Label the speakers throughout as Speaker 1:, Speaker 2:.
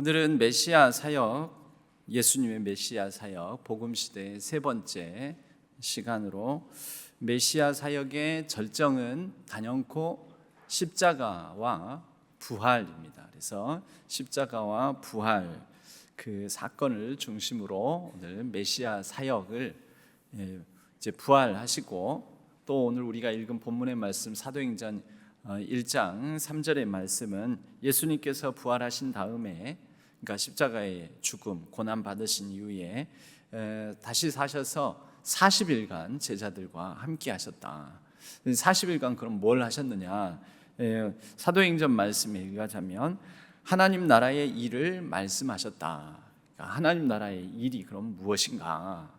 Speaker 1: 오늘은 메시아 사역, 예수님의 메시아 사역, 복음 시대의 세 번째 시간으로 메시아 사역의 절정은 단연코 십자가와 부활입니다. 그래서 십자가와 부활 그 사건을 중심으로 오늘 메시아 사역을 이제 부활하시고, 또 오늘 우리가 읽은 본문의 말씀 사도행전 1장 3절의 말씀은 예수님께서 부활하신 다음에, 그러니까 십자가의 죽음, 고난 받으신 이후에 다시 사셔서 40일간 제자들과 함께 하셨다. 40일간 그럼 뭘 하셨느냐? 사도행전 말씀에 의하자면 하나님 나라의 일을 말씀하셨다. 그러니까 하나님 나라의 일이 그럼 무엇인가?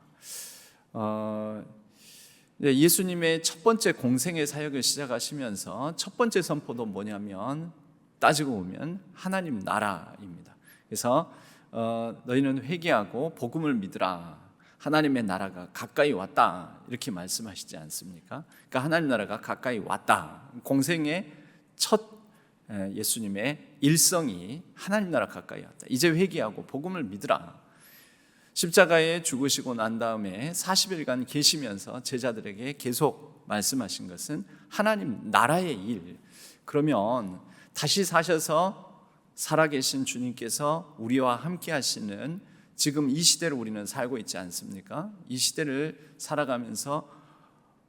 Speaker 1: 예수님의 첫 번째 공생의 사역을 시작하시면서 첫 번째 선포도 뭐냐면, 따지고 보면 하나님 나라입니다. 그래서 너희는 회개하고 복음을 믿으라. 하나님의 나라가 가까이 왔다, 이렇게 말씀하시지 않습니까? 그러니까 하나님 나라가 가까이 왔다. 공생의 첫 예수님의 일성이 하나님 나라 가까이 왔다. 이제 회개하고 복음을 믿으라. 십자가에 죽으시고 난 다음에 40일간 계시면서 제자들에게 계속 말씀하신 것은 하나님 나라의 일. 그러면 다시 사셔서 살아계신 주님께서 우리와 함께 하시는 지금 이 시대를 우리는 살고 있지 않습니까? 이 시대를 살아가면서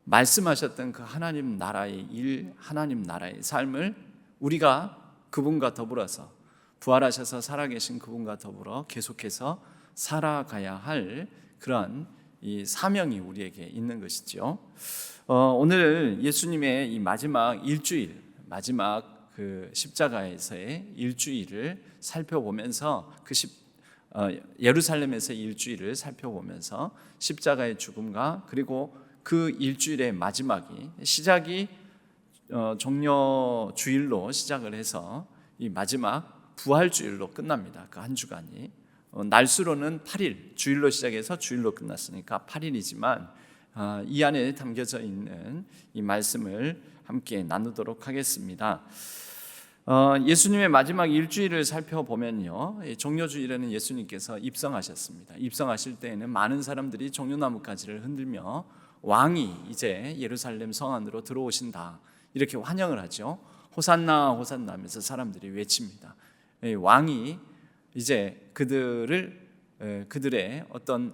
Speaker 1: 말씀하셨던 그 하나님 나라의 일, 하나님 나라의 삶을 우리가 그분과 더불어서, 부활하셔서 살아계신 그분과 더불어 계속해서 살아가야 할 그런 이 사명이 우리에게 있는 것이죠. 오늘 예수님의 이 마지막 일주일, 마지막 그 십자가에서의 일주일을 살펴보면서 예루살렘에서의 일주일을 살펴보면서 십자가의 죽음과 그리고 그 일주일의 마지막이 시작이 종려 주일로 시작을 해서 이 마지막 부활 주일로 끝납니다. 그 한 주간이 날수로는 8일, 주일로 시작해서 주일로 끝났으니까 8일이지만 이 안에 담겨져 있는 이 말씀을 함께 나누도록 하겠습니다. 예수님의 마지막 일주일을 살펴보면요, 종려주일에는 예수님께서 입성하셨습니다. 입성하실 때에는 많은 사람들이 종려나무가지를 흔들며 왕이 이제 예루살렘 성 안으로 들어오신다, 이렇게 환영을 하죠. 호산나 호산나 하면서 사람들이 외칩니다. 왕이 이제 그들의 어떤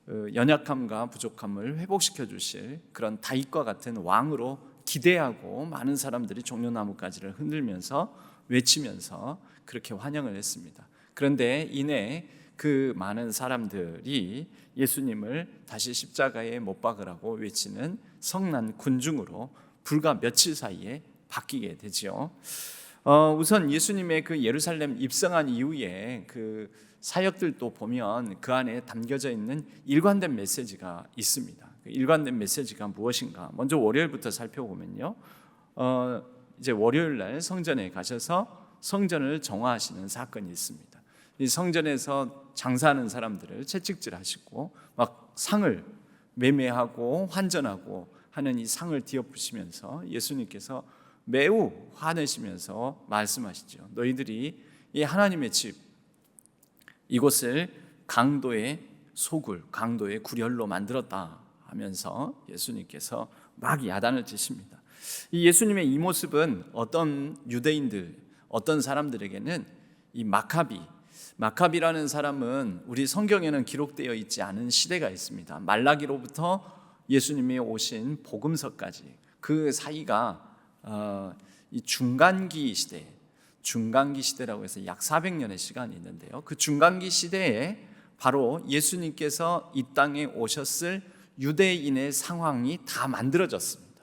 Speaker 1: 연약함과 부족함을 회복시켜 주실 그런 다윗과 같은 왕으로 기대하고 많은 사람들이 종려나무가지를 흔들면서 외치면서 그렇게 환영을 했습니다. 그런데 이내 그 많은 사람들이 예수님을 다시 십자가에 못 박으라고 외치는 성난 군중으로 불과 며칠 사이에 바뀌게 되죠. 우선 예수님의 그 예루살렘 입성한 이후에 그 사역들도 보면 그 안에 담겨져 있는 일관된 메시지가 있습니다. 그 일관된 메시지가 무엇인가? 먼저 월요일부터 살펴보면요, 이제 월요일 날 성전에 가셔서 성전을 정화하시는 사건이 있습니다. 이 성전에서 장사하는 사람들을 채찍질하시고 막 상을 매매하고 환전하고 하는 이 상을 뒤엎으시면서 예수님께서 매우 화내시면서 말씀하시죠. 너희들이 이 하나님의 집, 이곳을 강도의 소굴, 강도의 구렬로 만들었다 하면서 예수님께서 막 야단을 치십니다. 이 예수님의 이 모습은 어떤 유대인들, 어떤 사람들에게는 이 마카비라는 사람은 우리 성경에는 기록되어 있지 않은 시대가 있습니다. 말라기로부터 예수님이 오신 복음서까지 그 사이가 이 중간기 시대라고 해서 약 400년의 시간이 있는데요, 그 중간기 시대에 바로 예수님께서 이 땅에 오셨을 유대인의 상황이 다 만들어졌습니다.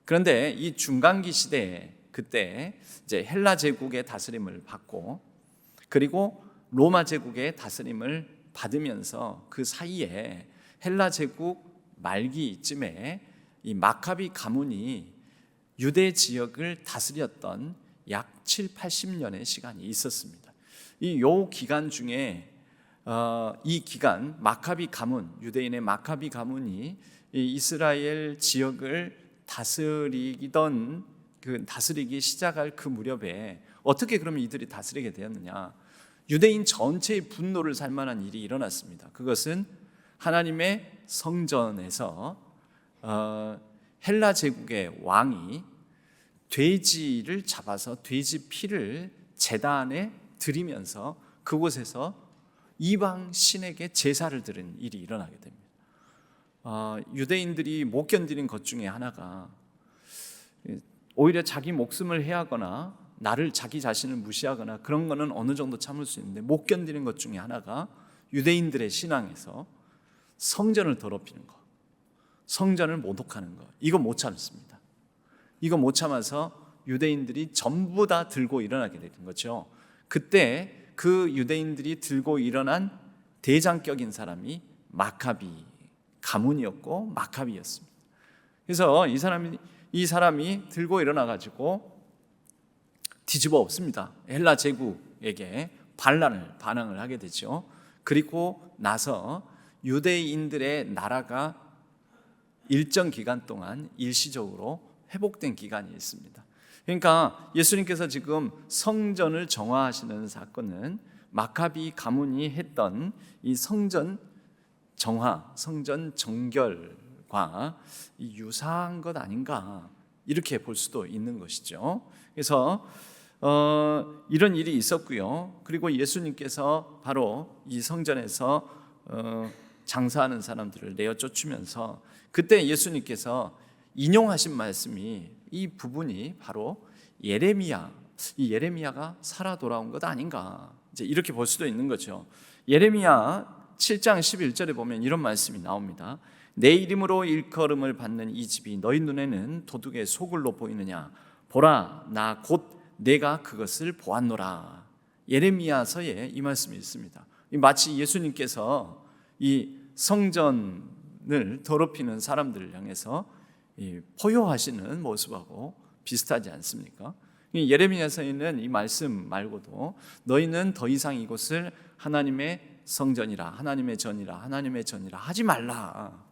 Speaker 1: 그런데 이 중간기 시대에 그때 이제 헬라 제국의 다스림을 받고 그리고 로마 제국의 다스림을 받으면서 그 사이에 헬라 제국 말기쯤에 이 마카비 가문이 유대 지역을 다스렸던 약 7, 80년의 시간이 있었습니다. 요 기간 중에 이 기간 마카비 가문, 유대인의 마카비 가문이 이스라엘 지역을 다스리기 시작할 그 무렵에 어떻게 그러면 이들이 다스리게 되었느냐? 유대인 전체의 분노를 살 만한 일이 일어났습니다. 그것은 하나님의 성전에서 헬라 제국의 왕이 돼지를 잡아서 돼지 피를 제단에 드리면서 그곳에서 이방 신에게 제사를 드린 일이 일어나게 됩니다. 유대인들이 못 견디는 것 중에 하나가 오히려 자기 목숨을 해하거나 나를 자기 자신을 무시하거나 그런 거는 어느 정도 참을 수 있는데 못 견디는 것 중에 하나가 유대인들의 신앙에서 성전을 더럽히는 것, 성전을 모독하는 것, 이거 못 참습니다. 이거 못 참아서 유대인들이 전부 다 들고 일어나게 되는 거죠. 그때 그 유대인들이 들고 일어난 대장격인 사람이 마카비 가문이었고 마카비였습니다. 그래서 이 사람이 들고 일어나 가지고 뒤집어 엎습니다. 헬라 제국에게 반항을 하게 되죠. 그리고 나서 유대인들의 나라가 일정 기간 동안 일시적으로 회복된 기간이 있습니다. 그러니까 예수님께서 지금 성전을 정화하시는 사건은 마카비 가문이 했던 이 성전 정화, 성전 정결과 유사한 것 아닌가 이렇게 볼 수도 있는 것이죠. 그래서 이런 일이 있었고요. 그리고 예수님께서 바로 이 성전에서 장사하는 사람들을 내어 쫓으면서 그때 예수님께서 인용하신 말씀이 이 부분이 바로 예레미야, 이 예레미야가 살아 돌아온 것 아닌가 이제 이렇게 볼 수도 있는 거죠. 예레미야 7장 11절에 보면 이런 말씀이 나옵니다. 내 이름으로 일컬음을 받는 이 집이 너희 눈에는 도둑의 소굴로 보이느냐? 보라, 나 곧 내가 그것을 보았노라. 예레미야서에 이 말씀이 있습니다. 마치 예수님께서 이 성전을 더럽히는 사람들을 향해서 포효하시는 모습하고 비슷하지 않습니까? 예레미야서에는 이 말씀 말고도 너희는 더 이상 이곳을 하나님의 성전이라, 하나님의 전이라, 하나님의 전이라 하지 말라,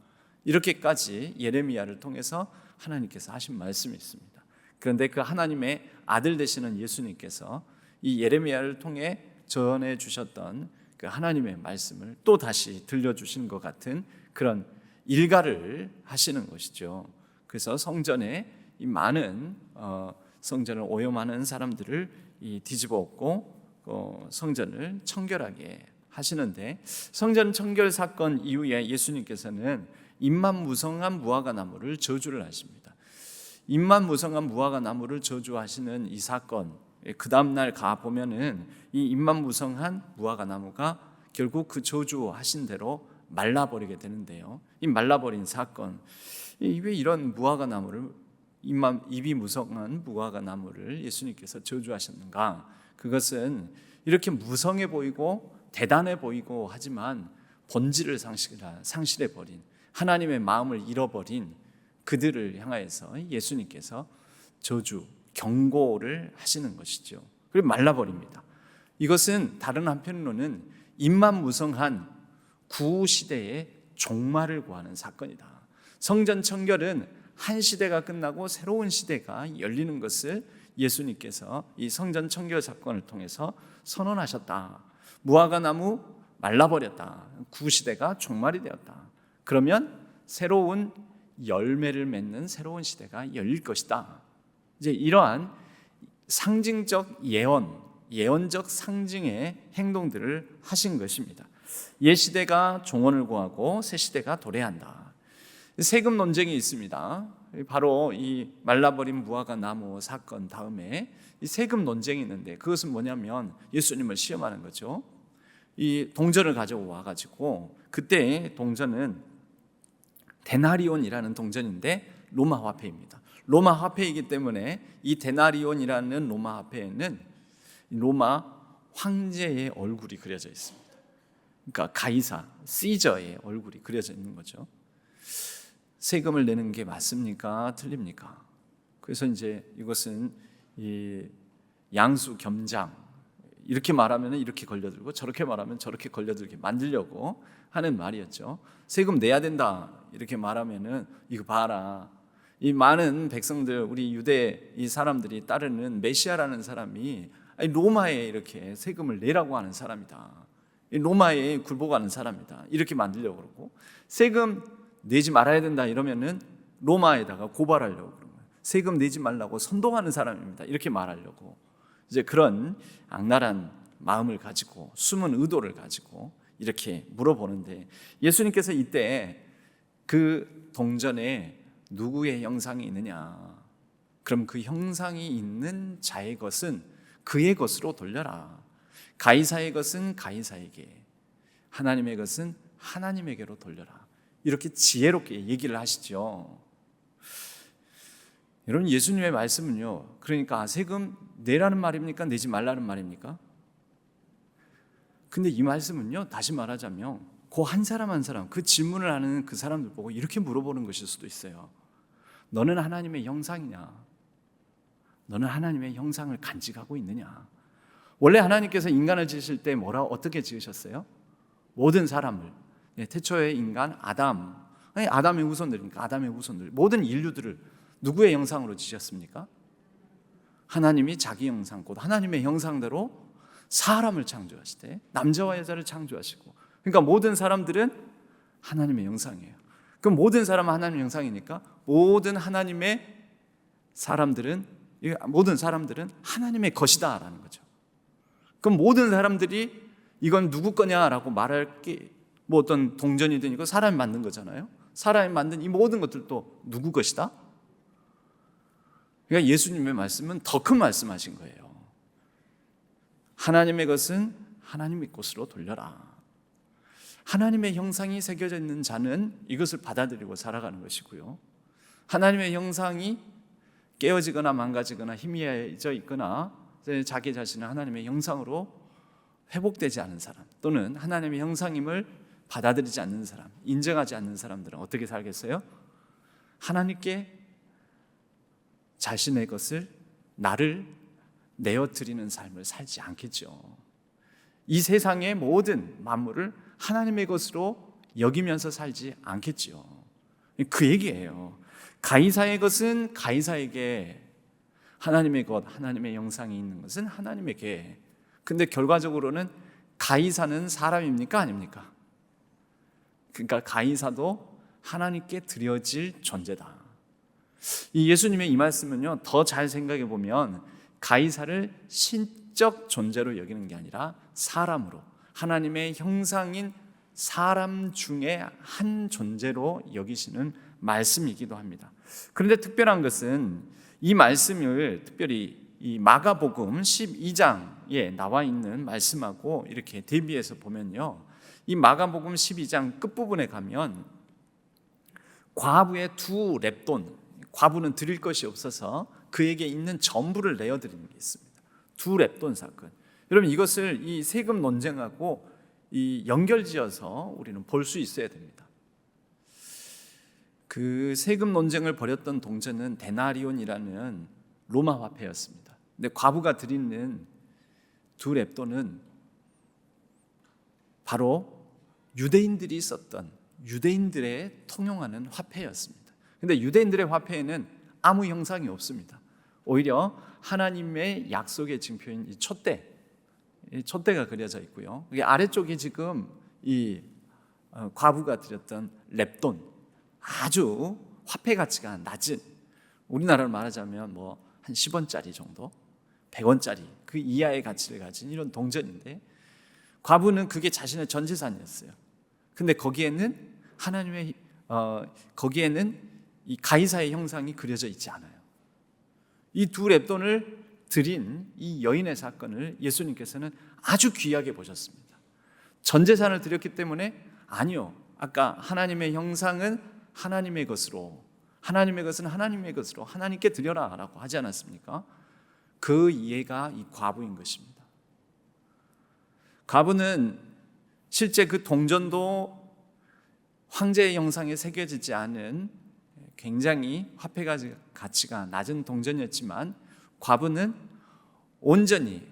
Speaker 1: 이렇게까지 예레미야를 통해서 하나님께서 하신 말씀이 있습니다. 그런데 그 하나님의 아들 되시는 예수님께서 이 예레미야를 통해 전해 주셨던 그 하나님의 말씀을 또 다시 들려주신 것 같은 그런 일가를 하시는 것이죠. 그래서 성전에 이 많은 성전을 오염하는 사람들을 뒤집어 엎고 성전을 청결하게 하시는데, 성전 청결 사건 이후에 예수님께서는 임만무성한 무화과 나무를 저주를 하십니다. 임만무성한 무화과 나무를 저주하시는 이 사건, 그 다음날 가 보면은 이 임만무성한 무화과 나무가 결국 그 저주하신 대로 말라버리게 되는데요. 이 말라버린 사건, 왜 이런 무화과 나무를, 입이 무성한 무화과 나무를 예수님께서 저주하셨는가? 그것은 이렇게 무성해 보이고 대단해 보이고 하지만 본질을 상실해버린, 하나님의 마음을 잃어버린 그들을 향하여서 예수님께서 저주, 경고를 하시는 것이죠. 그리고 말라버립니다. 이것은 다른 한편으로는 임만무성한 구시대의 종말을 구하는 사건이다. 성전 청결은 한 시대가 끝나고 새로운 시대가 열리는 것을 예수님께서 이 성전 청결 사건을 통해서 선언하셨다. 무화과 나무 말라버렸다. 구시대가 종말이 되었다. 그러면 새로운 열매를 맺는 새로운 시대가 열릴 것이다. 이제 이러한 상징적 예언적 상징의 행동들을 하신 것입니다. 옛 시대가 종언을 구하고 새 시대가 도래한다. 세금 논쟁이 있습니다. 바로 이 말라버린 무화과 나무 사건 다음에 이 세금 논쟁이 있는데, 그것은 뭐냐면 예수님을 시험하는 거죠. 이 동전을 가져와 가지고, 그때 동전은 데나리온이라는 동전인데 로마 화폐입니다. 로마 화폐이기 때문에 이 데나리온이라는 로마 화폐에는 로마 황제의 얼굴이 그려져 있습니다. 그러니까 가이사, 시저의 얼굴이 그려져 있는 거죠. 세금을 내는 게 맞습니까? 틀립니까? 그래서 이제 이것은 이 양수 겸장, 이렇게 말하면 이렇게 걸려들고 저렇게 말하면 저렇게 걸려들게 만들려고 하는 말이었죠. 세금 내야 된다 이렇게 말하면은 이거 봐라, 이 많은 백성들, 우리 유대 이 사람들이 따르는 메시아라는 사람이 아니, 로마에 이렇게 세금을 내라고 하는 사람이다. 로마에 굴복하는 사람이다. 이렇게 만들려고 그러고, 세금 내지 말아야 된다 이러면은 로마에다가 고발하려고 그러는 거예요. 세금 내지 말라고 선동하는 사람입니다. 이렇게 말하려고 이제 그런 악랄한 마음을 가지고 숨은 의도를 가지고 이렇게 물어보는데, 예수님께서 이때 그 동전에 누구의 형상이 있느냐? 그럼 그 형상이 있는 자의 것은 그의 것으로 돌려라. 가이사의 것은 가이사에게, 하나님의 것은 하나님에게로 돌려라. 이렇게 지혜롭게 얘기를 하시죠. 여러분, 예수님의 말씀은요, 그러니까 세금 내라는 말입니까? 내지 말라는 말입니까? 근데 이 말씀은요, 다시 말하자면 그 한 사람 한 사람, 그 질문을 하는 그 사람들 보고 이렇게 물어보는 것일 수도 있어요. 너는 하나님의 형상이냐? 너는 하나님의 형상을 간직하고 있느냐? 원래 하나님께서 인간을 지으실 때 어떻게 지으셨어요? 모든 사람을, 태초의 인간 아담의 후손들이니까 아담의 후손들, 모든 인류들을 누구의 형상으로 지으셨습니까? 하나님이 자기 형상, 곧 하나님의 형상대로 사람을 창조하시되 남자와 여자를 창조하시고, 그러니까 모든 사람들은 하나님의 형상이에요. 그럼 모든 사람은 하나님의 형상이니까 모든 사람들은 하나님의 것이다라는 거죠. 그럼 모든 사람들이 이건 누구 거냐라고 말할 게 뭐 어떤 동전이든 이거 사람이 만든 거잖아요. 사람이 만든 이 모든 것들도 누구 것이다? 그러니까 예수님의 말씀은 더 큰 말씀하신 거예요. 하나님의 것은 하나님의 것으로 돌려라. 하나님의 형상이 새겨져 있는 자는 이것을 받아들이고 살아가는 것이고요, 하나님의 형상이 깨어지거나 망가지거나 희미해져 있거나 자기 자신을 하나님의 형상으로 회복되지 않은 사람, 또는 하나님의 형상임을 받아들이지 않는 사람, 인정하지 않는 사람들은 어떻게 살겠어요? 하나님께 자신의 것을, 나를 내어드리는 삶을 살지 않겠죠. 이 세상의 모든 만물을 하나님의 것으로 여기면서 살지 않겠죠. 그 얘기예요. 가이사의 것은 가이사에게, 하나님의 것, 하나님의 형상이 있는 것은 하나님에게. 근데 결과적으로는 가이사는 사람입니까? 아닙니까? 그러니까 가이사도 하나님께 드려질 존재다. 이 예수님의 이 말씀은요, 더 잘 생각해 보면 가이사를 신적 존재로 여기는 게 아니라 사람으로, 하나님의 형상인 사람 중에 한 존재로 여기시는 말씀이기도 합니다. 그런데 특별한 것은 이 말씀을 특별히 이 마가복음 12장에 나와 있는 말씀하고 이렇게 대비해서 보면요, 이 마가복음 12장 끝부분에 가면 과부의 두 렙돈, 과부는 드릴 것이 없어서 그에게 있는 전부를 내어드리는 게 있습니다. 두 렙돈 사건. 여러분, 이것을 이 세금 논쟁하고 이 연결지어서 우리는 볼 수 있어야 됩니다. 그 세금 논쟁을 벌였던 동전은 데나리온이라는 로마 화폐였습니다. 근데 과부가 드리는 두 렙돈은 바로 유대인들이 썼던, 유대인들의 통용하는 화폐였습니다. 근데 유대인들의 화폐에는 아무 형상이 없습니다. 오히려 하나님의 약속의 징표인 이 촛대가 그려져 있고요, 이게 아래쪽이 지금 이 과부가 드렸던 렙돈, 아주 화폐 가치가 낮은, 우리나라로 말하자면 뭐 한 10원짜리 정도, 100원짜리 그 이하의 가치를 가진 이런 동전인데, 과부는 그게 자신의 전 재산이었어요. 근데 거기에는 거기에는 이 가이사의 형상이 그려져 있지 않아요. 이 두 렙돈을 드린 이 여인의 사건을 예수님께서는 아주 귀하게 보셨습니다. 전 재산을 드렸기 때문에, 아니요, 아까 하나님의 형상은 하나님의 것으로, 하나님의 것은 하나님의 것으로 하나님께 드려라 라고 하지 않았습니까? 그 이해가 이 과부인 것입니다. 과부는 실제 그 동전도 황제의 형상에 새겨지지 않은 굉장히 화폐 가치가 낮은 동전이었지만, 과부는 온전히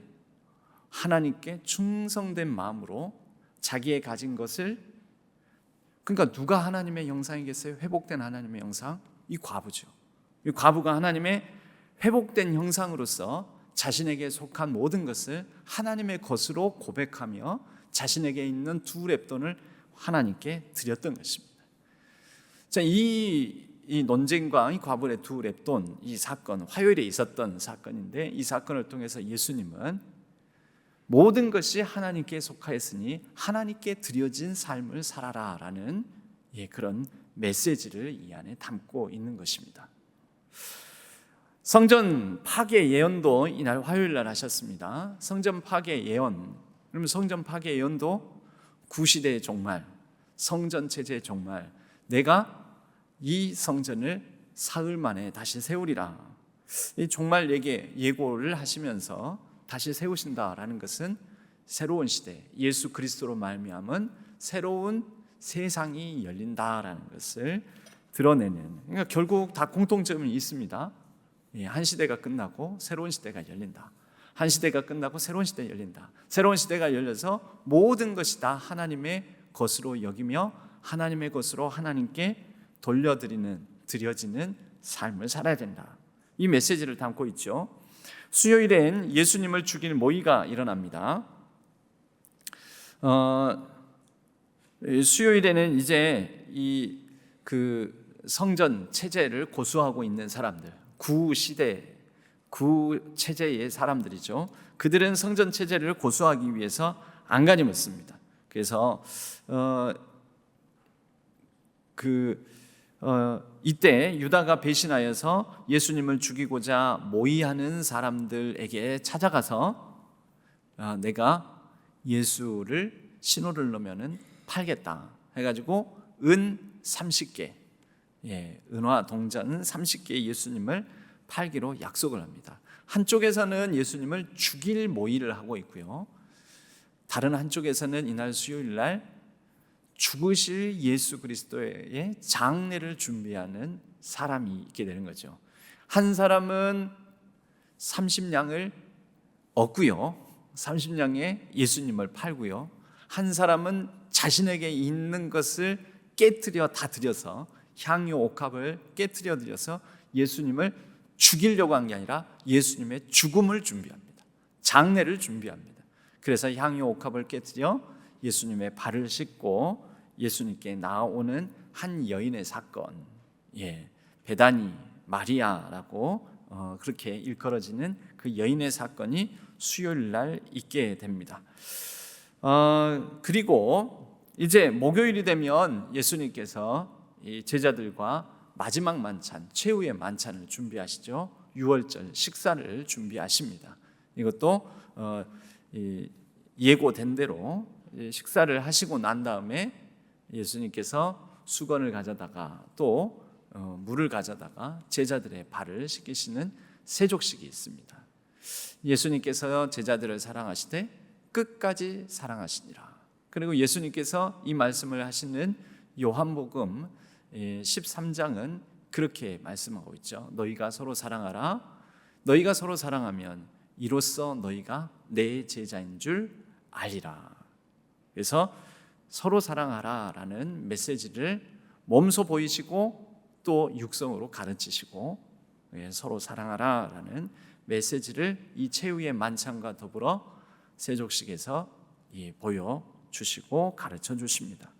Speaker 1: 하나님께 충성된 마음으로 자기의 가진 것을, 그러니까 누가 하나님의 형상이겠어요? 회복된 하나님의 형상? 이 과부죠. 이 과부가 하나님의 회복된 형상으로서 자신에게 속한 모든 것을 하나님의 것으로 고백하며 자신에게 있는 두 렙돈을 하나님께 드렸던 것입니다. 자, 이 논쟁과 이 과부의 두 렙돈, 이 사건, 화요일에 있었던 사건인데, 이 사건을 통해서 예수님은 모든 것이 하나님께 속하였으니 하나님께 드려진 삶을 살아라라는 그런 메시지를 이 안에 담고 있는 것입니다. 성전 파괴 예언도 이날 화요일 날 하셨습니다. 성전 파괴 예언, 그러면 성전 파괴 예언도 구시대의 종말, 성전 체제의 종말, 내가 이 성전을 사흘 만에 다시 세우리라, 이 종말 예고를 하시면서 다시 세우신다라는 것은 새로운 시대, 예수 그리스도로 말미암은 새로운 세상이 열린다라는 것을 드러내는, 그러니까 결국 다 공통점이 있습니다. 한 시대가 끝나고 새로운 시대가 열린다. 한 시대가 끝나고 새로운 시대가 열린다. 새로운 시대가 열려서 모든 것이 다 하나님의 것으로 여기며 하나님의 것으로 하나님께 드려지는 삶을 살아야 된다. 이 메시지를 담고 있죠. 수요일엔 예수님을 죽일 모의가 일어납니다. 수요일에는 이제 그 성전 체제를 고수하고 있는 사람들, 구시대, 구체제의 사람들이죠. 그들은 성전 체제를 고수하기 위해서 안간힘을 씁니다. 그래서 이때 유다가 배신하여서 예수님을 죽이고자 모의하는 사람들에게 찾아가서 내가 예수를 신호를 넣으면 팔겠다 해가지고 은 30개, 은화 동전 30개의 예수님을 팔기로 약속을 합니다. 한쪽에서는 예수님을 죽일 모의를 하고 있고요, 다른 한쪽에서는 이날 수요일 날 죽으실 예수 그리스도의 장례를 준비하는 사람이 있게 되는 거죠. 한 사람은 30냥을 얻고요, 30냥에 예수님을 팔고요, 한 사람은 자신에게 있는 것을 깨트려 다 드려서 향유 옥합을 깨트려 드려서 예수님을 죽이려고 한 게 아니라 예수님의 죽음을 준비합니다. 장례를 준비합니다. 그래서 향유 옥합을 깨트려 예수님의 발을 씻고 예수님께 나오는 한 여인의 사건, 베다니 마리아라고 그렇게 일컬어지는 그 여인의 사건이 수요일 날 있게 됩니다. 그리고 이제 목요일이 되면 예수님께서 이 제자들과 마지막 만찬, 최후의 만찬을 준비하시죠. 유월절 식사를 준비하십니다. 이것도 예고된 대로 식사를 하시고 난 다음에 예수님께서 수건을 가져다가 또 물을 가져다가 제자들의 발을 씻기시는 세족식이 있습니다. 예수님께서 제자들을 사랑하시되 끝까지 사랑하시니라. 그리고 예수님께서 이 말씀을 하시는 요한복음 13장은 그렇게 말씀하고 있죠. 너희가 서로 사랑하라. 너희가 서로 사랑하면 이로써 너희가 내 제자인 줄 알리라. 그래서 서로 사랑하라라는 메시지를 몸소 보이시고 또 육성으로 가르치시고 서로 사랑하라라는 메시지를 이 최후의 만찬과 더불어 세족식에서 보여주시고 가르쳐 주십니다.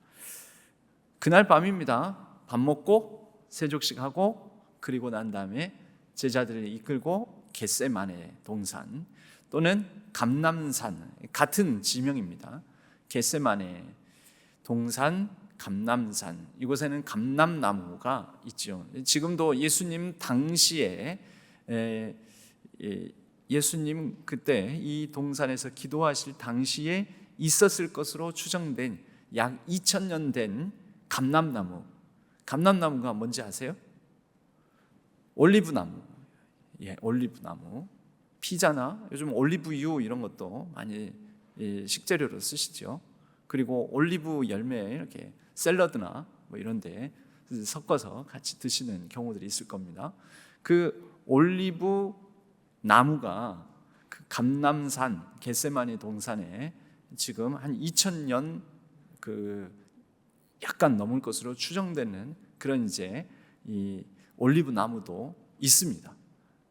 Speaker 1: 그날 밤입니다. 밥 먹고 세족식하고 그리고 난 다음에 제자들을 이끌고 겟세마네 동산 또는 감람산, 같은 지명입니다. 겟세마네 동산, 감람산, 이곳에는 감람나무가 있죠. 지금도 예수님 당시에 예수님 그때 이 동산에서 기도하실 당시에 있었을 것으로 추정된 약 2000년 된 감람나무. 감람나무가 뭔지 아세요? 올리브나무. 올리브나무. 피자나 요즘 올리브유 이런 것도 많이 식재료로 쓰시죠. 그리고 올리브 열매 이렇게 샐러드나 뭐 이런 데 섞어서 같이 드시는 경우들이 있을 겁니다. 그 올리브 나무가 그 감람산 겟세마네 동산에 지금 한 2000년 그 약간 넘을 것으로 추정되는 그런 이제 이 올리브 나무도 있습니다.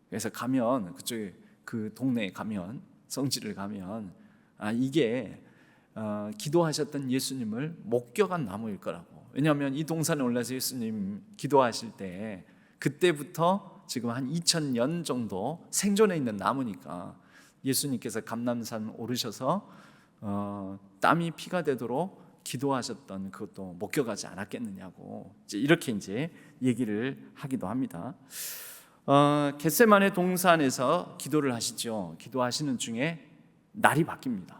Speaker 1: 그래서 가면 그쪽에 그 동네에 가면, 성지를 가면 이게 기도하셨던 예수님을 목격한 나무일 거라고. 왜냐하면 이 동산에 올라서 예수님 기도하실 때 그때부터 지금 한 2000년 정도 생존해 있는 나무니까 예수님께서 감람산 오르셔서 땀이 피가 되도록 기도하셨던 그것도 목격하지 않았겠느냐고 이렇게 이제 얘기를 하기도 합니다. 겟세마네 동산에서 기도를 하시죠. 기도하시는 중에 날이 바뀝니다.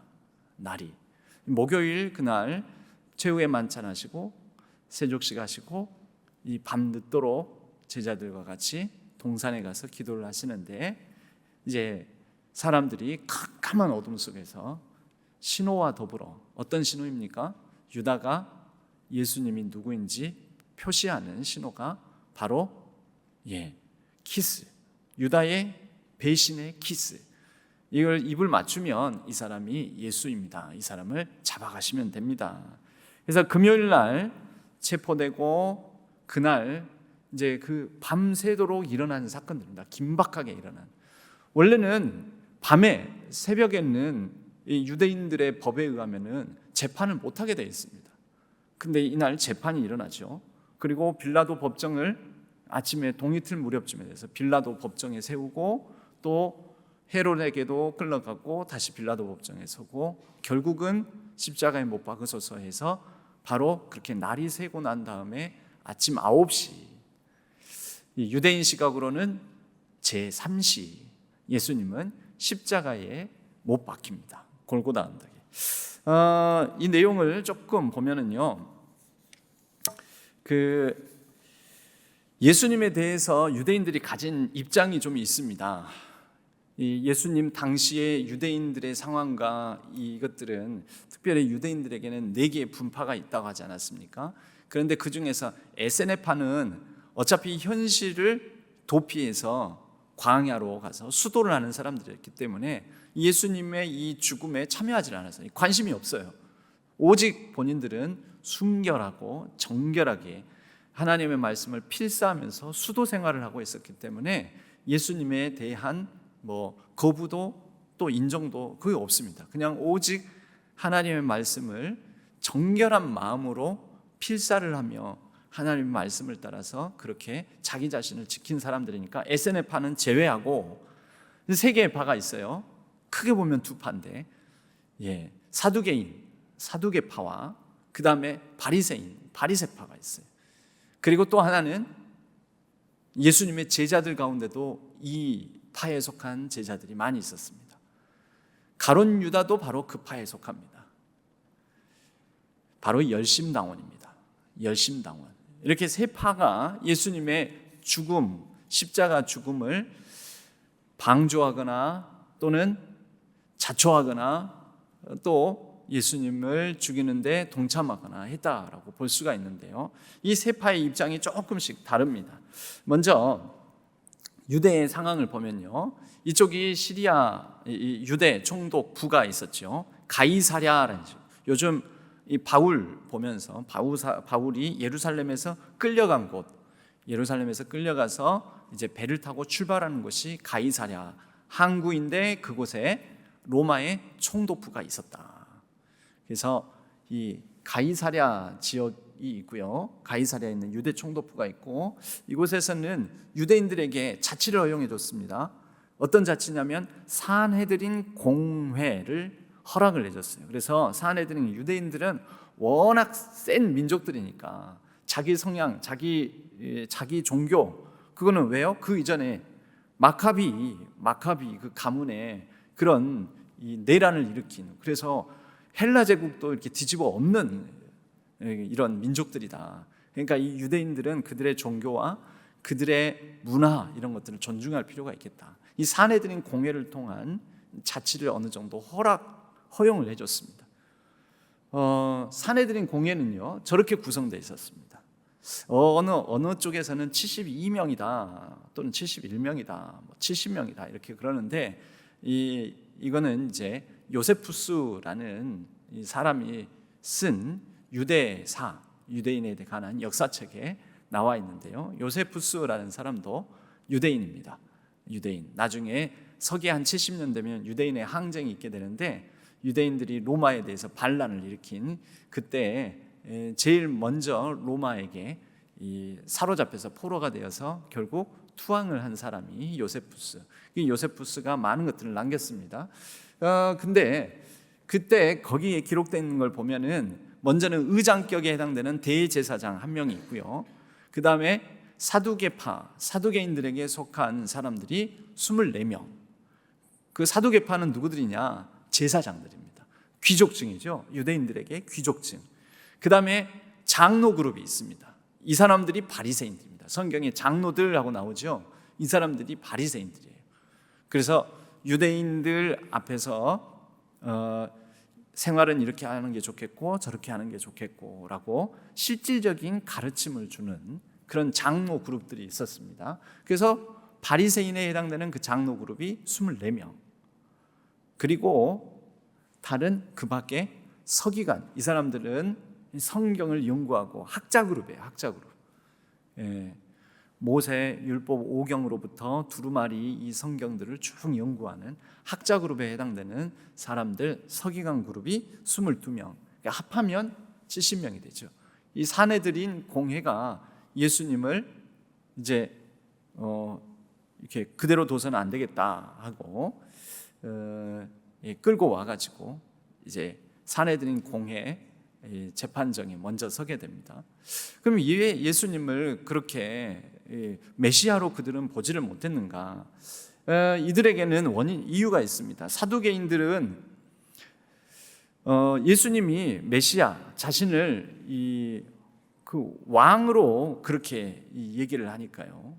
Speaker 1: 날이 목요일 그날 최후의 만찬하시고 세족식 하시고 이 밤 늦도록 제자들과 같이 동산에 가서 기도를 하시는데 이제 사람들이 캄캄한 어둠 속에서 신호와 더불어 어떤 신호입니까? 유다가 예수님이 누구인지 표시하는 신호가 바로 키스, 유다의 배신의 키스. 이걸 입을 맞추면 이 사람이 예수입니다. 이 사람을 잡아가시면 됩니다. 그래서 금요일 날 체포되고 그날 이제 그 밤새도록 일어나는 사건들입니다. 긴박하게 일어난. 원래는 밤에 새벽에는 이 유대인들의 법에 의하면은 재판을 못하게 되어 있습니다. 근데 이날 재판이 일어나죠. 그리고 빌라도 법정을 아침에 동이틀 무렵쯤에 돼서 빌라도 법정에 세우고 또 헤롯에게도 끌려가고 다시 빌라도 법정에 서고 결국은 십자가에 못 박으소서 해서 바로 그렇게 날이 새고 난 다음에 아침 9시 유대인 시각으로는 제3시 예수님은 십자가에 못 박힙니다. 골고다 언덕에. 이 내용을 조금 보면은요, 그 예수님에 대해서 유대인들이 가진 입장이 좀 있습니다. 이 예수님 당시의 유대인들의 상황과 이것들은 특별히 유대인들에게는 4개의 분파가 있다고 하지 않았습니까? 그런데 그 중에서 에세네파는 어차피 현실을 도피해서 광야로 가서 수도를 하는 사람들이었기 때문에 예수님의 이 죽음에 참여하지 않았어요. 관심이 없어요. 오직 본인들은 순결하고 정결하게 하나님의 말씀을 필사하면서 수도 생활을 하고 있었기 때문에 예수님에 대한 거부도 또 인정도 그게 없습니다. 그냥 오직 하나님의 말씀을 정결한 마음으로 필사를 하며 하나님의 말씀을 따라서 그렇게 자기 자신을 지킨 사람들이니까 에세네파는 제외하고 3개의 파가 있어요. 크게 보면 2파인데 사두개파와 그 다음에 바리새파가 있어요. 그리고 또 하나는 예수님의 제자들 가운데도 이 파에 속한 제자들이 많이 있었습니다. 가룟 유다도 바로 그 파에 속합니다. 바로 열심당원입니다. 열심당원. 이렇게 3파가 예수님의 죽음, 십자가 죽음을 방조하거나 또는 자초하거나 또 예수님을 죽이는데 동참하거나 했다라고 볼 수가 있는데요. 이 3파의 입장이 조금씩 다릅니다. 먼저 유대의 상황을 보면요, 이쪽이 시리아 유대 총독 부가 있었죠. 가이사랴라는, 요즘 이 바울 보면서 바울이 예루살렘에서 끌려간 곳, 예루살렘에서 끌려가서 이제 배를 타고 출발하는 곳이 가이사랴 항구인데 그곳에 로마의 총독부가 있었다. 그래서 이 가이사랴 지역이 있고요, 가이사랴에 있는 유대 총독부가 있고 이곳에서는 유대인들에게 자치를 허용해 줬습니다. 어떤 자치냐면 산헤드린 공회를 허락을 해줬어요. 그래서 산헤드린 유대인들은 워낙 센 민족들이니까 자기 성향, 자기 종교, 그거는 왜요? 그 이전에 마카비 그 가문에 그런 이 내란을 일으킨, 그래서 헬라 제국도 이렇게 뒤집어 엎는 이런 민족들이다. 그러니까 이 유대인들은 그들의 종교와 그들의 문화 이런 것들을 존중할 필요가 있겠다. 이 산헤드린 공회를 통한 자치를 어느 정도 허용을 해줬습니다. 산헤드린 공회는요 저렇게 구성되어 있었습니다. 어느 쪽에서는 72명이다 또는 71명이다 70명이다 이렇게 그러는데 이거는 이제 요세푸스라는 이 사람이 쓴 유대사, 유대인에 관한 역사책에 나와 있는데요, 요세푸스라는 사람도 유대인입니다. 유대인. 나중에 서기 한 70년 되면 유대인의 항쟁이 있게 되는데, 유대인들이 로마에 대해서 반란을 일으킨 그때 제일 먼저 로마에게 사로잡혀서 포로가 되어서 결국 투항을 한 사람이 요세푸스. 이 요세푸스가 많은 것들을 남겼습니다. 근데 그때 거기에 기록된 걸 보면은 먼저는 의장격에 해당되는 대제사장 한 명이 있고요. 그 다음에 사두개파, 사두개인들에게 속한 사람들이 24명. 그 사두개파는 누구들이냐? 제사장들입니다. 귀족층이죠. 유대인들에게 귀족층. 그 다음에 장로 그룹이 있습니다. 이 사람들이 바리새인들입니다. 성경에 장로들하고 나오죠. 이 사람들이 바리새인들이에요. 그래서 유대인들 앞에서 생활은 이렇게 하는 게 좋겠고 저렇게 하는 게 좋겠고 라고 실질적인 가르침을 주는 그런 장로 그룹들이 있었습니다. 그래서 바리새인에 해당되는 그 장로 그룹이 24명, 그리고 다른 그 밖에 서기관, 이 사람들은 성경을 연구하고 학자 그룹이에요. 학자 그룹. 모세 율법 5경으로부터 두루마리 이 성경들을 쭉 연구하는 학자 그룹에 해당되는 사람들, 서기관 그룹이 22명. 그러니까 합하면 70명이 되죠. 이 사내들인 공회가 예수님을 이제 이렇게 그대로 둬서는 안 되겠다 하고 끌고 와가지고 이제 사내들인 공회 재판정에 먼저 서게 됩니다. 그럼 왜 예수님을 그렇게 메시아로 그들은 보지를 못했는가? 이들에게는 이유가 있습니다. 사두개인들은 예수님이 메시아, 자신을 그 왕으로 그렇게 얘기를 하니까요.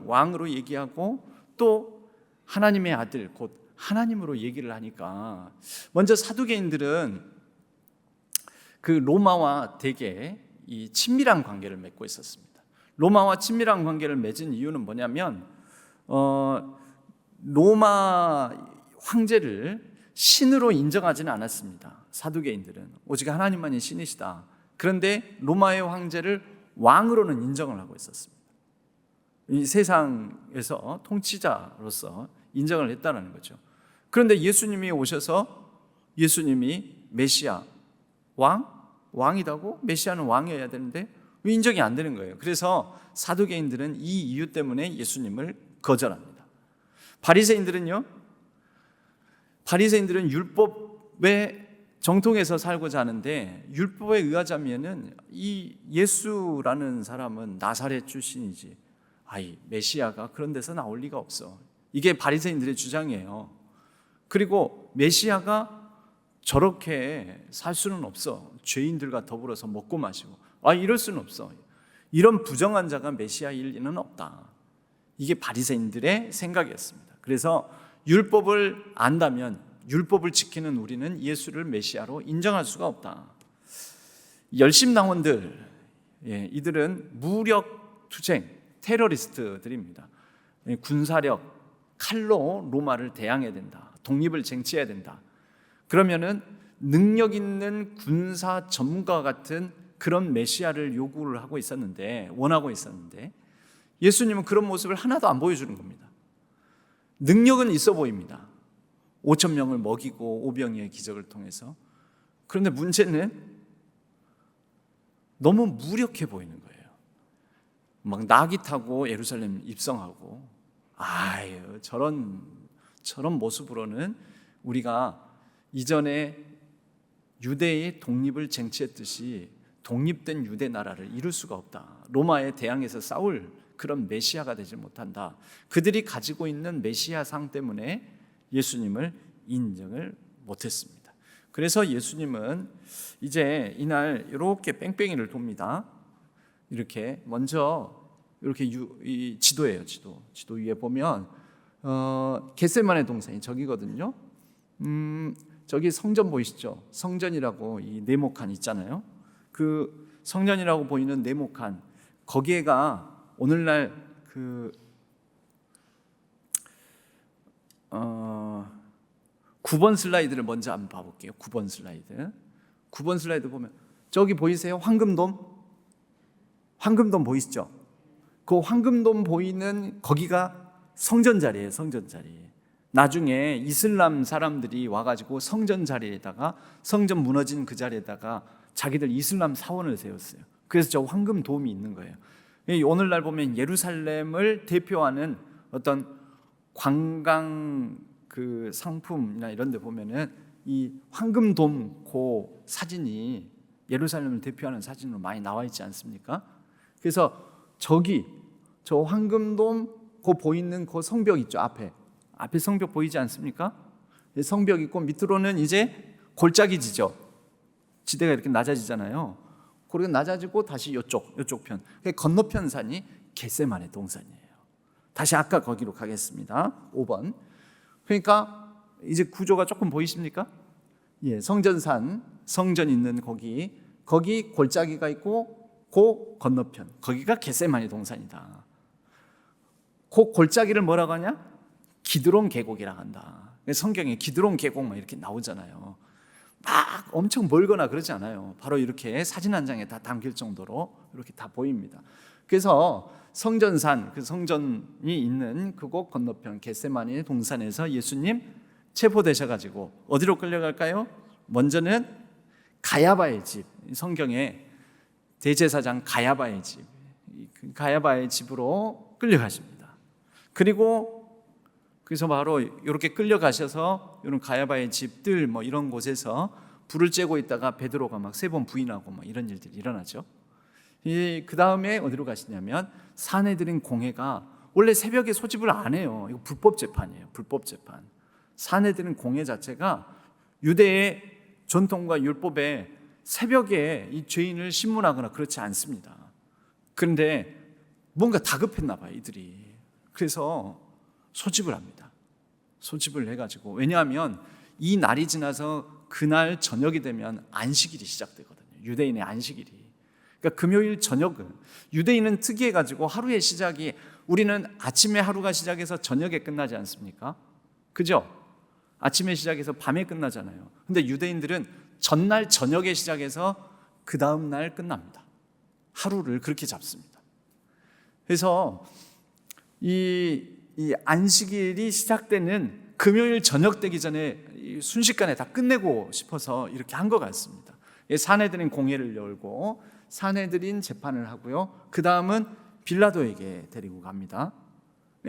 Speaker 1: 왕으로 얘기하고 또 하나님의 아들, 곧 하나님으로 얘기를 하니까 먼저 사두개인들은 그 로마와 되게 이 친밀한 관계를 맺고 있었습니다. 로마와 친밀한 관계를 맺은 이유는 뭐냐면 로마 황제를 신으로 인정하지는 않았습니다. 사두개인들은 오직 하나님만이 신이시다. 그런데 로마의 황제를 왕으로는 인정을 하고 있었습니다. 이 세상에서 통치자로서 인정을 했다는 거죠. 그런데 예수님이 오셔서 예수님이 메시아, 왕이다고? 메시아는 왕이어야 되는데 왜 인정이 안 되는 거예요? 그래서 사두개인들은 이 이유 때문에 예수님을 거절합니다. 바리새인들은 율법의 정통에서 살고자 하는데, 율법에 의하자면은 이 예수라는 사람은 나사렛 출신이지, 메시아가 그런 데서 나올 리가 없어. 이게 바리새인들의 주장이에요. 그리고 메시아가 저렇게 살 수는 없어. 죄인들과 더불어서 먹고 마시고. 이럴 수는 없어. 이런 부정한 자가 메시아일 리는 없다. 이게 바리새인들의 생각이었습니다. 그래서 율법을 안다면, 율법을 지키는 우리는 예수를 메시아로 인정할 수가 없다. 열심당원들, 이들은 무력 투쟁, 테러리스트들입니다. 군사력, 칼로 로마를 대항해야 된다. 독립을 쟁취해야 된다. 그러면은 능력 있는 군사 전문가 같은 그런 메시아를 요구를 하고 있었는데, 원하고 있었는데, 예수님은 그런 모습을 하나도 안 보여주는 겁니다. 능력은 있어 보입니다. 5,000명을 먹이고 오병이의 기적을 통해서. 그런데 문제는 너무 무력해 보이는 거예요. 막 나귀 타고 예루살렘 입성하고, 저런 모습으로는 우리가 이전에 유대의 독립을 쟁취했듯이 독립된 유대 나라를 이룰 수가 없다. 로마에 대항해서 싸울 그런 메시아가 되지 못한다. 그들이 가지고 있는 메시아상 때문에 예수님을 인정을 못했습니다. 그래서 예수님은 이제 이날 이렇게 뺑뺑이를 돕니다. 이렇게 먼저 이렇게 이 지도예요. 지도 위에 보면 겟세마네 동산이 저기거든요. 저기 성전 보이시죠? 성전이라고 이 네모칸 있잖아요. 그 성전이라고 보이는 네모칸, 거기에가 오늘날 9번 슬라이드를 먼저 한번 봐볼게요. 9번 슬라이드 보면 저기 보이세요? 황금돔 보이시죠? 그 황금돔 보이는 거기가 성전 자리예요. 성전 자리. 나중에 이슬람 사람들이 와가지고 성전 자리에다가, 성전 무너진 그 자리에다가 자기들 이슬람 사원을 세웠어요. 그래서 저 황금 돔이 있는 거예요. 오늘날 보면 예루살렘을 대표하는 어떤 관광 그 상품이나 이런 데 보면은 이 황금 돔 그 사진이 예루살렘을 대표하는 사진으로 많이 나와 있지 않습니까? 그래서 저기 저 황금 돔그 보이는 그 성벽 있죠. 앞에 성벽 보이지 않습니까? 성벽 있고 밑으로는 이제 골짜기 지죠. 지대가 이렇게 낮아지잖아요. 그리고 낮아지고 다시 이쪽 편, 건너편 산이 겟세마네 동산이에요. 다시 아까 거기로 가겠습니다. 5번. 그러니까 이제 구조가 조금 보이십니까? 예, 성전산, 성전 있는 거기 골짜기가 있고 그 건너편, 거기가 겟세마네 동산이다. 그 골짜기를 뭐라고 하냐? 기드론 계곡이라고 한다. 성경에 기드론 계곡 막 이렇게 나오잖아요. 막 엄청 멀거나 그러지 않아요. 바로 이렇게 사진 한 장에 다 담길 정도로 이렇게 다 보입니다. 그래서 성전산, 그 성전이 있는 그곳 건너편 겟세마네 동산에서 예수님 체포되셔가지고 어디로 끌려갈까요? 먼저는 가야바의 집, 성경에 대제사장 가야바의 집, 가야바의 집으로 끌려가십니다. 그래서 바로 이렇게 끌려가셔서 이런 가야바의 집들 뭐 이런 곳에서 불을 쬐고 있다가 베드로가 막 3번 부인하고 막 이런 일들이 일어나죠. 그 다음에 어디로 가시냐면 산헤드린 공회가 원래 새벽에 소집을 안 해요. 이거 불법 재판이에요. 불법 재판. 산헤드린 공회 자체가 유대의 전통과 율법에 새벽에 이 죄인을 신문하거나 그렇지 않습니다. 그런데 뭔가 다급했나 봐요, 이들이. 그래서 소집을 합니다. 소집을 해가지고, 왜냐하면 이 날이 지나서 그날 저녁이 되면 안식일이 시작되거든요. 유대인의 안식일이. 그러니까 금요일 저녁은, 유대인은 특이해가지고 하루의 시작이, 우리는 아침에 하루가 시작해서 저녁에 끝나지 않습니까? 그죠? 아침에 시작해서 밤에 끝나잖아요. 근데 유대인들은 전날 저녁에 시작해서 그 다음 날 끝납니다. 하루를 그렇게 잡습니다. 그래서 이 안식일이 시작되는 금요일 저녁 되기 전에 순식간에 다 끝내고 싶어서 이렇게 한 것 같습니다. 산헤드린 공회를 열고 산헤드린 재판을 하고요. 그 다음은 빌라도에게 데리고 갑니다.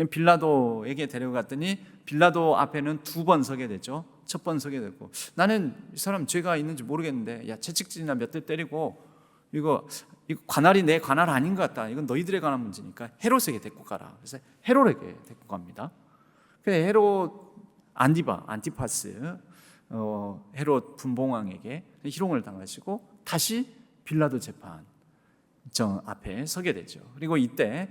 Speaker 1: 빌라도에게 데리고 갔더니 빌라도 앞에는 2번 서게 되죠. 첫 번 서게 되고, 나는 이 사람 죄가 있는지 모르겠는데, 야, 채찍질이나 몇 대 때리고 이거 관할이 내 관할 아닌 것 같다. 이건 너희들의 관할 문제니까 헤롯에게 데리고 가라. 그래서 헤롯에게 데리고 갑니다. 그래서 헤롯 안티파스 헤롯 분봉왕에게 희롱을 당하시고 다시 빌라도 재판정 앞에 서게 되죠. 그리고 이때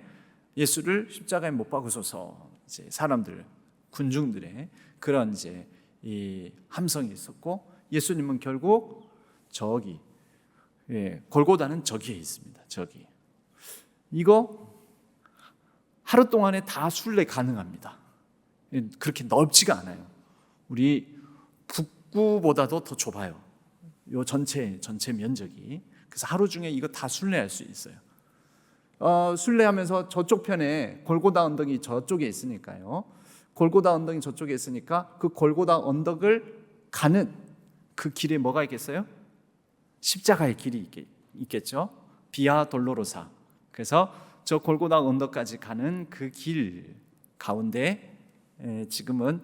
Speaker 1: 예수를 십자가에 못 박으소서, 이제 사람들, 군중들의 그런 이제 이 함성이 있었고, 예수님은 결국 저기, 골고다는 저기에 있습니다. 저기. 이거 하루 동안에 다 순례 가능합니다. 그렇게 넓지가 않아요. 우리 북구보다도 더 좁아요. 요 전체 면적이. 그래서 하루 중에 이거 다 순례할 수 있어요. 순례하면서 저쪽 편에 골고다 언덕이 저쪽에 있으니까요. 골고다 언덕이 저쪽에 있으니까 그 골고다 언덕을 가는 그 길에 뭐가 있겠어요? 십자가의 길이 있겠죠. 비아 돌로로사. 그래서 저 골고다 언덕까지 가는 그 길 가운데 지금은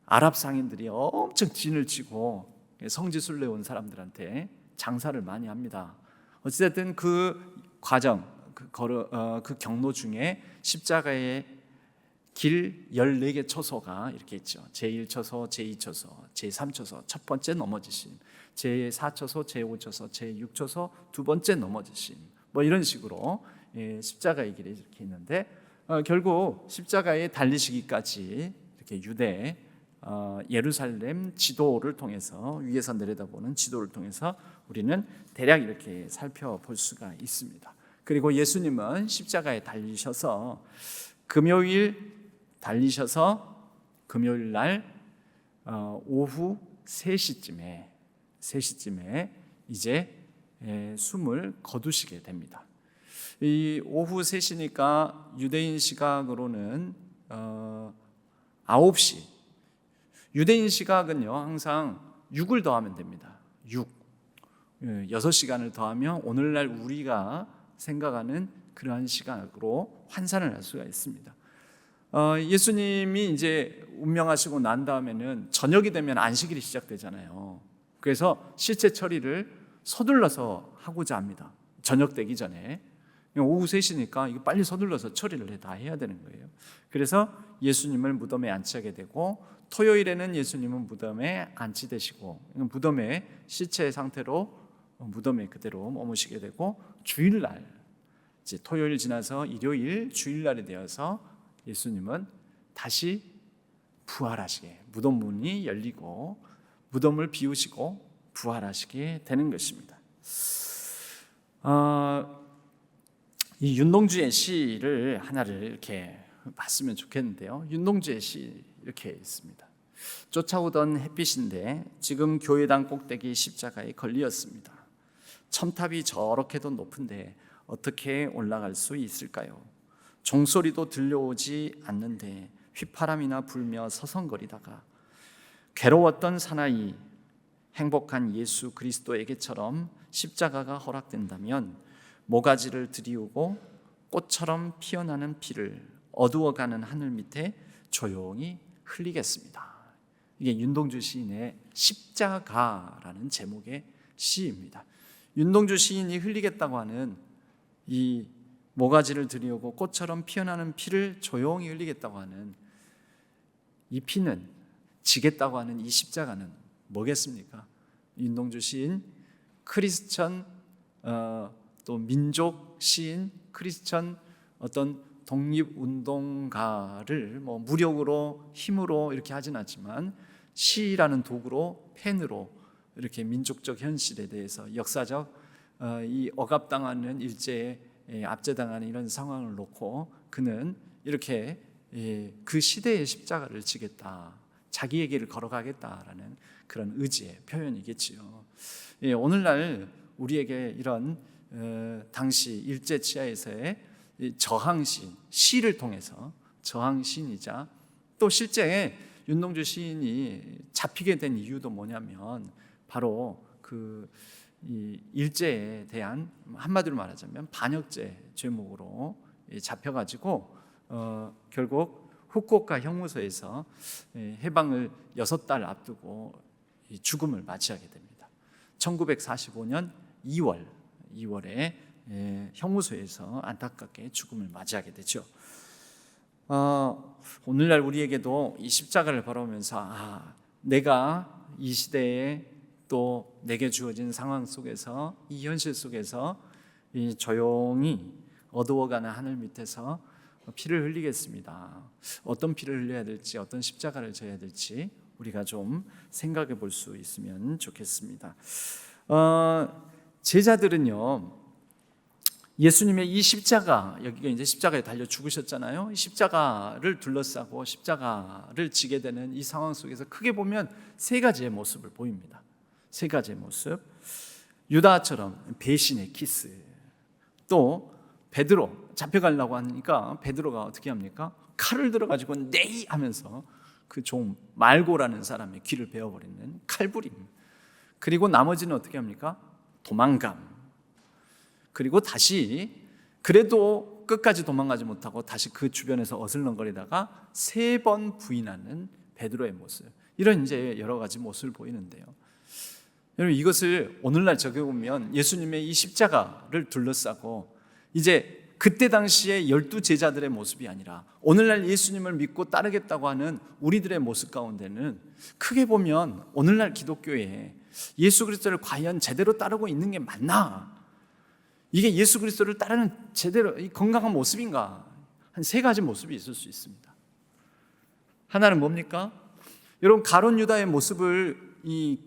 Speaker 1: 아랍 상인들이 엄청 진을 치고 성지순례 온 사람들한테 장사를 많이 합니다. 어찌됐든 그 과정, 그 경로 중에 십자가의 길 14개 초소가 이렇게 있죠. 제1초소, 제2초소, 제3초소, 첫 번째 넘어지심, 제4초소, 제5초소, 제6초소, 두 번째 넘어지심, 뭐 이런 식으로 십자가의 길이 이렇게 있는데, 결국 십자가에 달리시기까지 이렇게 유대 예루살렘 지도를 통해서, 위에서 내려다보는 지도를 통해서 우리는 대략 이렇게 살펴볼 수가 있습니다. 그리고 예수님은 십자가에 달리셔서 금요일 날 오후 3시쯤에 이제 숨을 거두시게 됩니다. 이 오후 3시니까 유대인 시각으로는 9시, 유대인 시각은요, 항상 6을 더하면 됩니다. 6. 6시간을 더하면 오늘날 우리가 생각하는 그러한 시각으로 환산을 할 수가 있습니다. 예수님이 이제 운명하시고 난 다음에는 저녁이 되면 안식일이 시작되잖아요. 그래서 시체 처리를 서둘러서 하고자 합니다. 저녁 되기 전에. 오후 3시니까 이거 빨리 서둘러서 처리를 다 해야 되는 거예요. 그래서 예수님을 무덤에 안치하게 되고, 토요일에는 예수님은 무덤에 안치되시고, 무덤에 시체 상태로 무덤에 그대로 머무시게 되고, 주일날, 이제 토요일 지나서 일요일, 주일날이 되어서 예수님은 다시 부활하시게, 무덤 문이 열리고 무덤을 비우시고 부활하시게 되는 것입니다. 이 윤동주의 시를 하나를 이렇게 봤으면 좋겠는데요. 윤동주의 시 이렇게 있습니다. 쫓아오던 햇빛인데 지금 교회당 꼭대기 십자가에 걸리었습니다. 첨탑이 저렇게도 높은데 어떻게 올라갈 수 있을까요? 종소리도 들려오지 않는데 휘파람이나 불며 서성거리다가 괴로웠던 사나이 행복한 예수 그리스도에게처럼 십자가가 허락된다면 모가지를 들이우고 꽃처럼 피어나는 피를 어두워가는 하늘 밑에 조용히 흘리겠습니다. 이게 윤동주 시인의 십자가라는 제목의 시입니다. 윤동주 시인이 흘리겠다고 하는 이 모가지를 들이우고 꽃처럼 피어나는 피를 조용히 흘리겠다고 하는 이 피는, 지겠다고 하는 이 십자가는 뭐겠습니까? 윤동주 시인, 크리스천 또 민족 시인, 크리스천 어떤 독립운동가를 뭐 무력으로 힘으로 이렇게 하진 않지만 시라는 도구로, 펜으로 이렇게 민족적 현실에 대해서, 역사적 이 억압당하는 일제에 압제당하는 이런 상황을 놓고 그는 이렇게 그 시대의 십자가를 지겠다, 자기의 길을 걸어가겠다라는 그런 의지의 표현이겠지요. 오늘날 우리에게 이런 당시 일제 치하에서의 저항신, 시를 통해서 저항신이자, 또 실제 윤동주 시인이 잡히게 된 이유도 뭐냐면 바로 이 일제에 대한, 한마디로 말하자면 반역죄 죄목으로 잡혀가지고 결국 후쿠오카 형무소에서 해방을 6달 앞두고 죽음을 맞이하게 됩니다. 1945년 2월에 형무소에서 안타깝게 죽음을 맞이하게 되죠. 오늘날 우리에게도 이 십자가를 바라보면서 내가 이 시대에 또 내게 주어진 상황 속에서, 이 현실 속에서 이 조용히 어두워가는 하늘 밑에서 피를 흘리겠습니다. 어떤 피를 흘려야 될지, 어떤 십자가를 져야 될지 우리가 좀 생각해 볼 수 있으면 좋겠습니다. 제자들은요, 예수님의 이 십자가, 여기가 이제 십자가에 달려 죽으셨잖아요. 이 십자가를 둘러싸고 십자가를 지게 되는 이 상황 속에서 크게 보면 3가지의 모습을 보입니다. 3가지의 모습. 유다처럼 배신의 키스, 또 베드로, 잡혀가려고 하니까 베드로가 어떻게 합니까? 칼을 들어가지고 네이 하면서 그 종 말고라는 사람의 귀를 베어버리는 칼부림. 그리고 나머지는 어떻게 합니까? 도망감. 그리고 다시, 그래도 끝까지 도망가지 못하고 다시 그 주변에서 어슬렁거리다가 3번 부인하는 베드로의 모습. 이런 이제 여러 가지 모습을 보이는데요. 여러분, 이것을 오늘날 적용하면 예수님의 이 십자가를 둘러싸고 이제 그때 당시에 12제자들의 모습이 아니라 오늘날 예수님을 믿고 따르겠다고 하는 우리들의 모습 가운데는 크게 보면 오늘날 기독교에 예수 그리스도를 과연 제대로 따르고 있는 게 맞나? 이게 예수 그리스도를 따르는 제대로 건강한 모습인가? 한 3가지 모습이 있을 수 있습니다. 하나는 뭡니까? 여러분, 가룟 유다의 모습을 이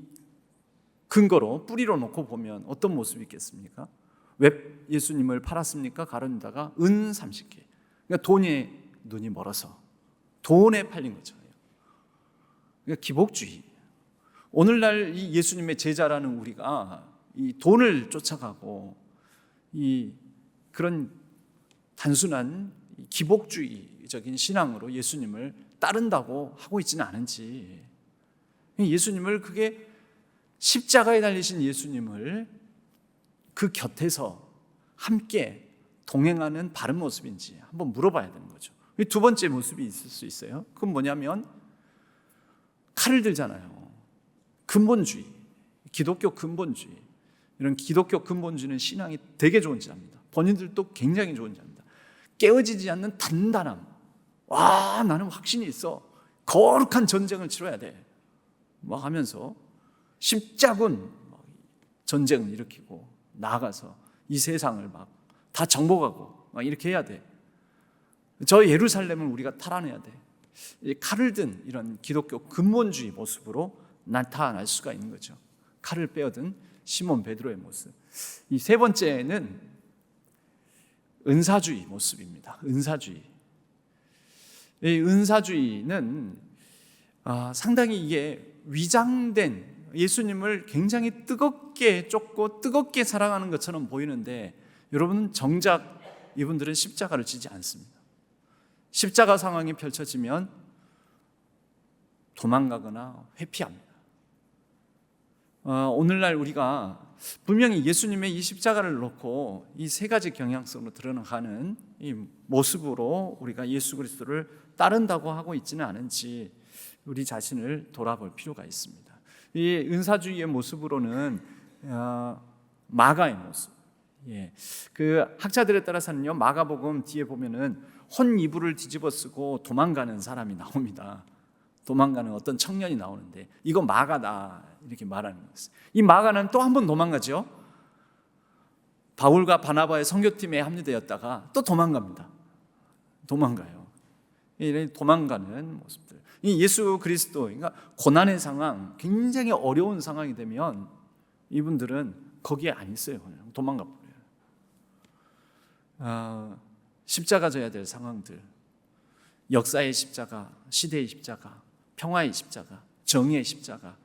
Speaker 1: 근거로, 뿌리로 놓고 보면 어떤 모습이 있겠습니까? 왜 예수님을 팔았습니까? 가룟 유다가 은 30개. 그러니까 돈에 눈이 멀어서 돈에 팔린 거죠. 그러니까 기복주의. 오늘날 이 예수님의 제자라는 우리가 이 돈을 쫓아가고 이 그런 단순한 기복주의적인 신앙으로 예수님을 따른다고 하고 있지는 않은지 예수님을, 그게 십자가에 달리신 예수님을 그 곁에서 함께 동행하는 바른 모습인지 한번 물어봐야 되는 거죠. 두 번째 모습이 있을 수 있어요. 그건 뭐냐면 칼을 들잖아요. 근본주의, 기독교 근본주의. 이런 기독교 근본주의는 신앙이 되게 좋은 자입니다. 본인들도 굉장히 좋은 자입니다. 깨어지지 않는 단단함. 와, 나는 확신이 있어. 거룩한 전쟁을 치러야 돼. 막 하면서 십자군 전쟁을 일으키고 나아가서 이 세상을 막 다 정복하고 막 이렇게 해야 돼. 저 예루살렘을 우리가 탈환해야 돼. 칼을 든 이런 기독교 근본주의 모습으로 나타날 수가 있는 거죠. 칼을 빼어든 시몬 베드로의 모습. 이 세 번째는 은사주의 모습입니다. 은사주의. 이 은사주의는 상당히 이게 위장된, 예수님을 굉장히 뜨겁게 쫓고 뜨겁게 사랑하는 것처럼 보이는데, 여러분 정작 이분들은 십자가를 지지 않습니다. 십자가 상황이 펼쳐지면 도망가거나 회피합니다. 오늘날 우리가 분명히 예수님의 이 십자가를 놓고 이 세 가지 경향성으로 드러나가는 이 모습으로 우리가 예수 그리스도를 따른다고 하고 있지는 않은지 우리 자신을 돌아볼 필요가 있습니다. 이 은사주의의 모습으로는 마가의 모습. 그 학자들에 따라서는요, 마가복음 뒤에 보면은 헌 이불을 뒤집어 쓰고 도망가는 사람이 나옵니다. 도망가는 어떤 청년이 나오는데 이거 마가다 이렇게 말하는 거예요. 이 마가는 또 한 번 도망가죠. 바울과 바나바의 선교팀에 합류되었다가 또 도망갑니다. 도망가요. 이런 도망가는 모습들. 이 예수 그리스도, 그러니까 고난의 상황, 굉장히 어려운 상황이 되면 이분들은 거기에 안 있어요. 그냥 도망가 버려요. 십자가 져야 될 상황들, 역사의 십자가, 시대의 십자가, 평화의 십자가, 정의의 십자가,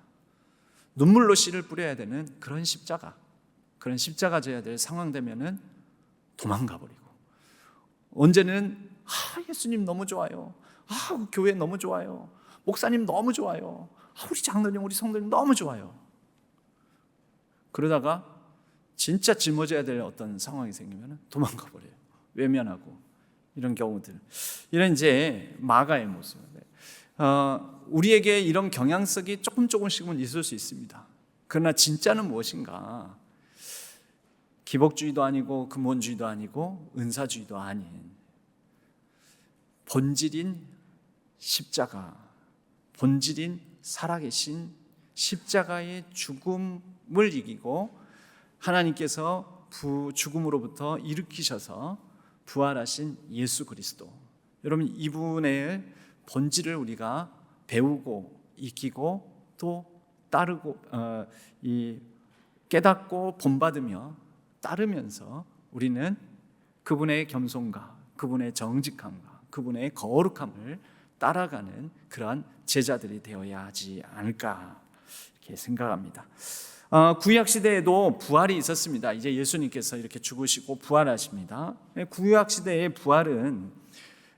Speaker 1: 눈물로 씨를 뿌려야 되는 그런 십자가, 그런 십자가 져야 될 상황 되면은 도망가 버리고, 언제는 예수님 너무 좋아요, 교회 너무 좋아요, 목사님 너무 좋아요, 우리 장로님, 우리 성도님 너무 좋아요. 그러다가 진짜 짊어져야 될 어떤 상황이 생기면 도망가 버려요. 외면하고, 이런 경우들. 이런 이제 마가의 모습. 우리에게 이런 경향성이 조금씩은 있을 수 있습니다. 그러나 진짜는 무엇인가? 기복주의도 아니고 근본주의도 아니고 은사주의도 아닌 본질인 십자가, 본질인 살아계신 십자가의 죽음을 이기고 하나님께서 죽음으로부터 일으키셔서 부활하신 예수 그리스도. 여러분, 이분의 본질을 우리가 배우고 익히고 또 따르고 깨닫고 본받으며 따르면서 우리는 그분의 겸손과 그분의 정직함과 그분의 거룩함을 따라가는 그러한 제자들이 되어야 하지 않을까 이렇게 생각합니다. 구약 시대에도 부활이 있었습니다. 이제 예수님께서 이렇게 죽으시고 부활하십니다. 구약 시대의 부활은,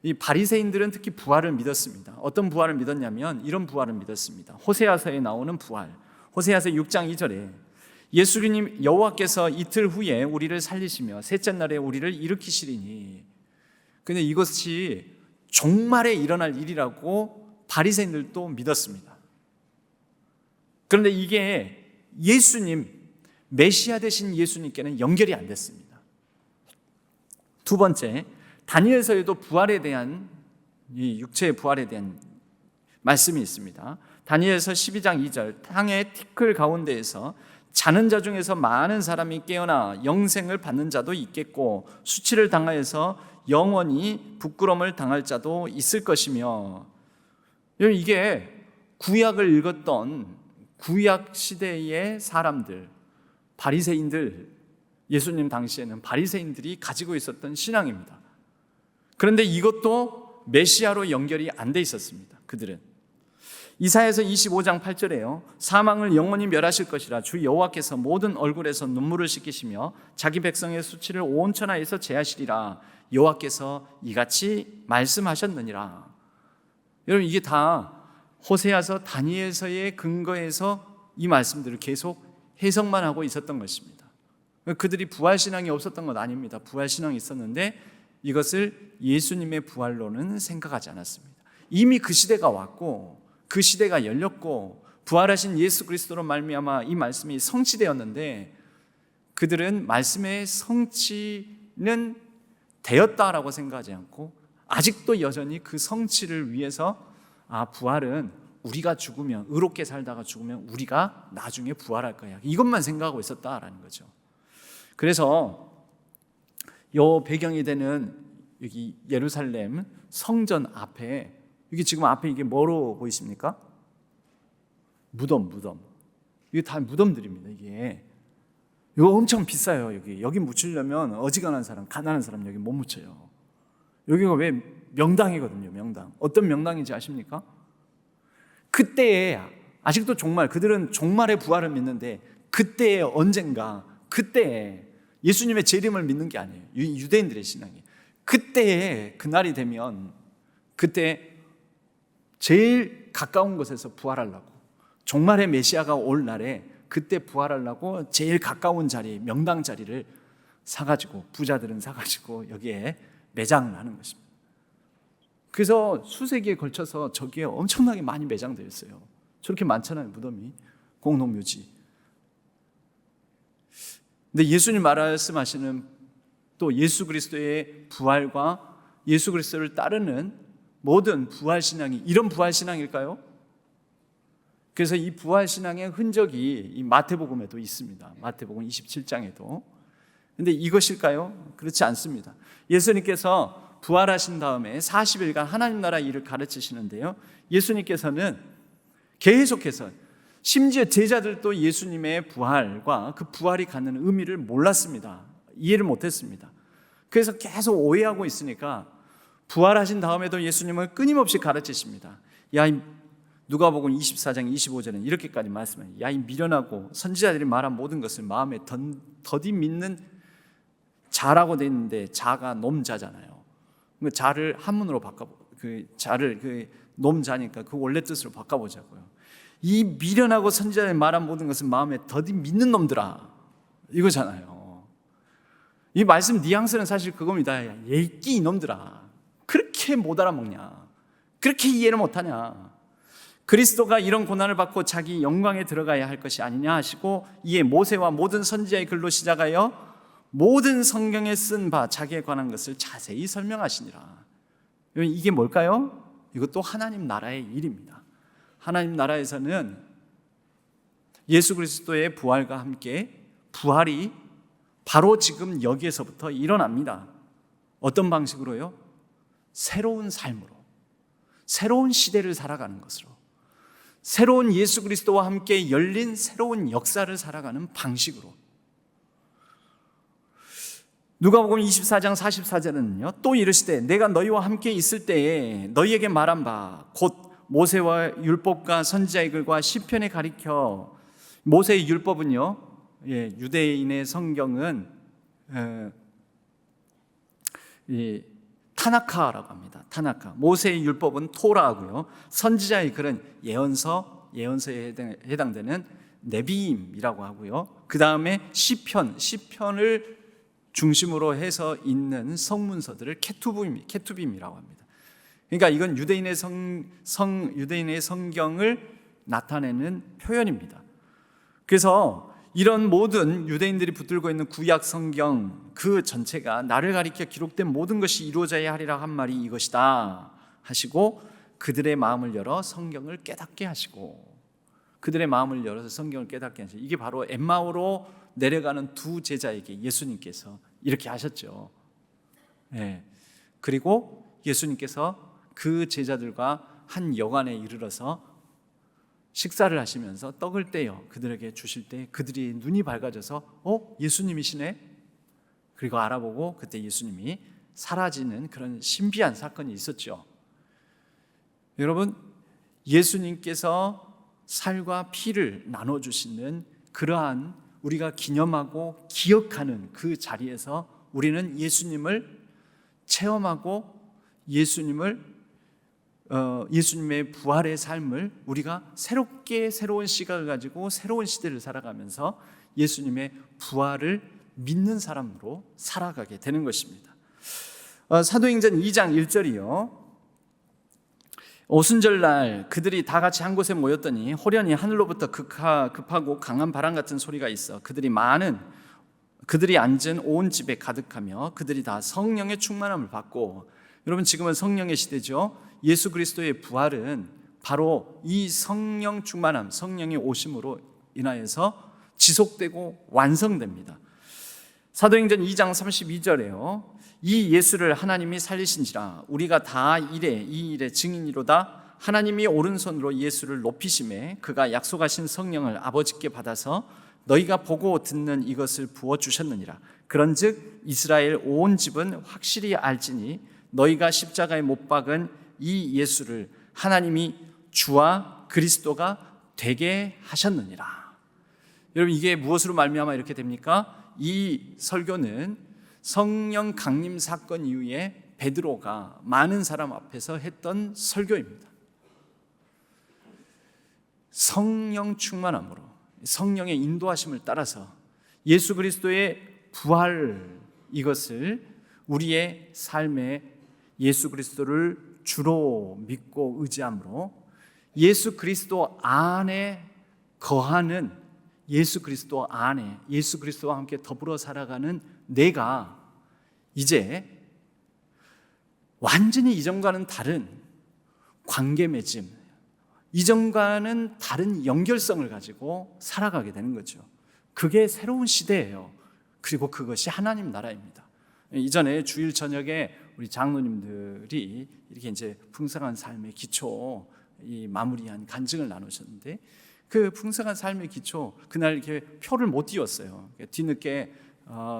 Speaker 1: 이 바리새인들은 특히 부활을 믿었습니다. 어떤 부활을 믿었냐면 이런 부활을 믿었습니다. 호세아서에 나오는 부활. 호세아서 6장 2절에 예수님 여호와께서 이틀 후에 우리를 살리시며 셋째 날에 우리를 일으키시리니. 근데 이것이 종말에 일어날 일이라고 바리새인들도 믿었습니다. 그런데 이게 예수님, 메시아 되신 예수님께는 연결이 안 됐습니다. 두 번째, 다니엘서에도 부활에 대한, 이 육체의 부활에 대한 말씀이 있습니다. 다니엘서 12장 2절, 땅의 티끌 가운데에서 자는 자 중에서 많은 사람이 깨어나 영생을 받는 자도 있겠고 수치를 당하여서 영원히 부끄러움을 당할 자도 있을 것이며. 이게 구약을 읽었던 구약 시대의 사람들, 바리새인들, 예수님 당시에는 바리새인들이 가지고 있었던 신앙입니다. 그런데 이것도 메시아로 연결이 안 돼 있었습니다. 그들은 이사야서 25장 8절에요. 사망을 영원히 멸하실 것이라 주 여호와께서 모든 얼굴에서 눈물을 씻기시며 자기 백성의 수치를 온 천하에서 제하시리라. 여호와께서 이같이 말씀하셨느니라. 여러분, 이게 다 호세아서, 다니엘서의 근거에서 이 말씀들을 계속 해석만 하고 있었던 것입니다. 그들이 부활신앙이 없었던 건 아닙니다. 부활신앙이 있었는데 이것을 예수님의 부활로는 생각하지 않았습니다. 이미 그 시대가 왔고 그 시대가 열렸고 부활하신 예수 그리스도로 말미암아 이 말씀이 성취되었는데 그들은 말씀의 성취는 되었다라고 생각하지 않고 아직도 여전히 그 성취를 위해서 부활은 우리가 죽으면, 의롭게 살다가 죽으면 우리가 나중에 부활할 거야, 이것만 생각하고 있었다라는 거죠. 그래서 요 배경이 되는 여기 예루살렘 성전 앞에, 이게 지금 앞에 이게 뭐로 보이십니까? 무덤. 이게 다 무덤들입니다. 이거 엄청 비싸요. 여기 묻히려면 어지간한 사람, 가난한 사람 여기 못 묻혀요. 여기가 왜 명당이거든요. 명당. 어떤 명당인지 아십니까? 그때에 아직도 종말, 그들은 종말의 부활을 믿는데 그때에 언젠가, 그때에 예수님의 재림을 믿는 게 아니에요. 유대인들의 신앙이. 그때에 그날이 되면 그때 제일 가까운 곳에서 부활하려고, 종말의 메시아가 올 날에 그때 부활하려고 제일 가까운 자리, 명당 자리를 사가지고, 부자들은 사가지고 여기에 매장을 하는 것입니다. 그래서 수세기에 걸쳐서 저기에 엄청나게 많이 매장되어 있어요. 저렇게 많잖아요, 무덤이. 공동묘지. 근데 예수님 말씀하시는 또 예수 그리스도의 부활과 예수 그리스도를 따르는 모든 부활신앙이 이런 부활신앙일까요? 그래서 이 부활신앙의 흔적이 이 마태복음에도 있습니다. 마태복음 27장에도. 근데 이것일까요? 그렇지 않습니다. 예수님께서 부활하신 다음에 40일간 하나님 나라 일을 가르치시는데요, 예수님께서는 계속해서, 심지어 제자들도 예수님의 부활과 그 부활이 갖는 의미를 몰랐습니다. 이해를 못했습니다. 그래서 계속 오해하고 있으니까 부활하신 다음에도 예수님은 끊임없이 가르치십니다. 누가복음 24장 25절은 이렇게까지 말씀해요. 야, 이 미련하고, 선지자들이 말한 모든 것을 마음에 더디 믿는 자라고 되어 있는데 자가 놈자잖아요. 그 자를 한문으로 자를 놈자니까 그 원래 뜻으로 바꿔보자고요. 이 미련하고 선지자들이 말한 모든 것을 마음에 더디 믿는 놈들아, 이거잖아요. 이 말씀 뉘앙스는 사실 그겁니다. 야, 예끼 이놈들아, 그렇게 못 알아먹냐, 그렇게 이해를 못하냐, 그리스도가 이런 고난을 받고 자기 영광에 들어가야 할 것이 아니냐 하시고, 이에 모세와 모든 선지자의 글로 시작하여 모든 성경에 쓴 바 자기에 관한 것을 자세히 설명하시니라. 이게 뭘까요? 이것도 하나님 나라의 일입니다. 하나님 나라에서는 예수 그리스도의 부활과 함께 부활이 바로 지금 여기에서부터 일어납니다. 어떤 방식으로요? 새로운 삶으로, 새로운 시대를 살아가는 것으로, 새로운 예수 그리스도와 함께 열린 새로운 역사를 살아가는 방식으로. 누가복음 24장 44절은요, 또 이르시되 내가 너희와 함께 있을 때에 너희에게 말한 바 곧 모세와 율법과 선지자의 글과 시편에 가리켜. 모세의 율법은요, 유대인의 성경은 타나카라고 합니다. 타나카. 모세의 율법은 토라하고요, 선지자의 글은 예언서에 해당되는 네비임이라고 하고요, 그 다음에 시편을 중심으로 해서 있는 성문서들을 케투빔이라고 합니다. 그러니까 이건 유대인의 유대인의 성경을 나타내는 표현입니다. 그래서 이런 모든 유대인들이 붙들고 있는 구약 성경 그 전체가 나를 가리켜 기록된 모든 것이 이루어져야 하리라 한 말이 이것이다 하시고, 그들의 마음을 열어 성경을 깨닫게 하시고, 그들의 마음을 열어서 성경을 깨닫게 하시고, 이게 바로 엠마오로 내려가는 두 제자에게 예수님께서 이렇게 하셨죠. 그리고 예수님께서 그 제자들과 한 여관에 이르러서 식사를 하시면서 떡을 떼어 그들에게 주실 때 그들이 눈이 밝아져서 예수님이시네? 그리고 알아보고 그때 예수님이 사라지는 그런 신비한 사건이 있었죠. 여러분, 예수님께서 살과 피를 나눠주시는 그러한 우리가 기념하고 기억하는 그 자리에서 우리는 예수님을 체험하고 예수님을 예수님의 부활의 삶을 우리가 새로운 시각을 가지고 새로운 시대를 살아가면서 예수님의 부활을 믿는 사람으로 살아가게 되는 것입니다. 사도행전 2장 1절이요. 오순절날 그들이 다 같이 한 곳에 모였더니 호련히 하늘로부터 급하고 강한 바람 같은 소리가 있어 그들이 앉은 온 집에 가득하며 그들이 다 성령의 충만함을 받고, 여러분 지금은 성령의 시대죠. 예수 그리스도의 부활은 바로 이 성령 충만함, 성령의 오심으로 인하여서 지속되고 완성됩니다. 사도행전 2장 32절에요. 이 예수를 하나님이 살리신지라 우리가 다 이 일의 증인이로다. 하나님이 오른손으로 예수를 높이심에 그가 약속하신 성령을 아버지께 받아서 너희가 보고 듣는 이것을 부어주셨느니라. 그런즉 이스라엘 온 집은 확실히 알지니 너희가 십자가에 못 박은 이 예수를 하나님이 주와 그리스도가 되게 하셨느니라. 여러분 이게 무엇으로 말미암아 이렇게 됩니까? 이 설교는 성령 강림 사건 이후에 베드로가 많은 사람 앞에서 했던 설교입니다. 성령 충만함으로, 성령의 인도하심을 따라서 예수 그리스도의 부활, 이것을 우리의 삶에 예수 그리스도를 주로 믿고 의지함으로 예수 그리스도 안에 거하는, 예수 그리스도 안에 예수 그리스도와 함께 더불어 살아가는 내가 이제 완전히 이전과는 다른 관계 맺음, 이전과는 다른 연결성을 가지고 살아가게 되는 거죠. 그게 새로운 시대예요. 그리고 그것이 하나님 나라입니다. 이전에 주일 저녁에 우리 장로님들이 이렇게 이제 풍성한 삶의 기초 마무리한 간증을 나누셨는데, 그 풍성한 삶의 기초, 그날 이렇게 표를 못 띄웠어요. 뒤늦게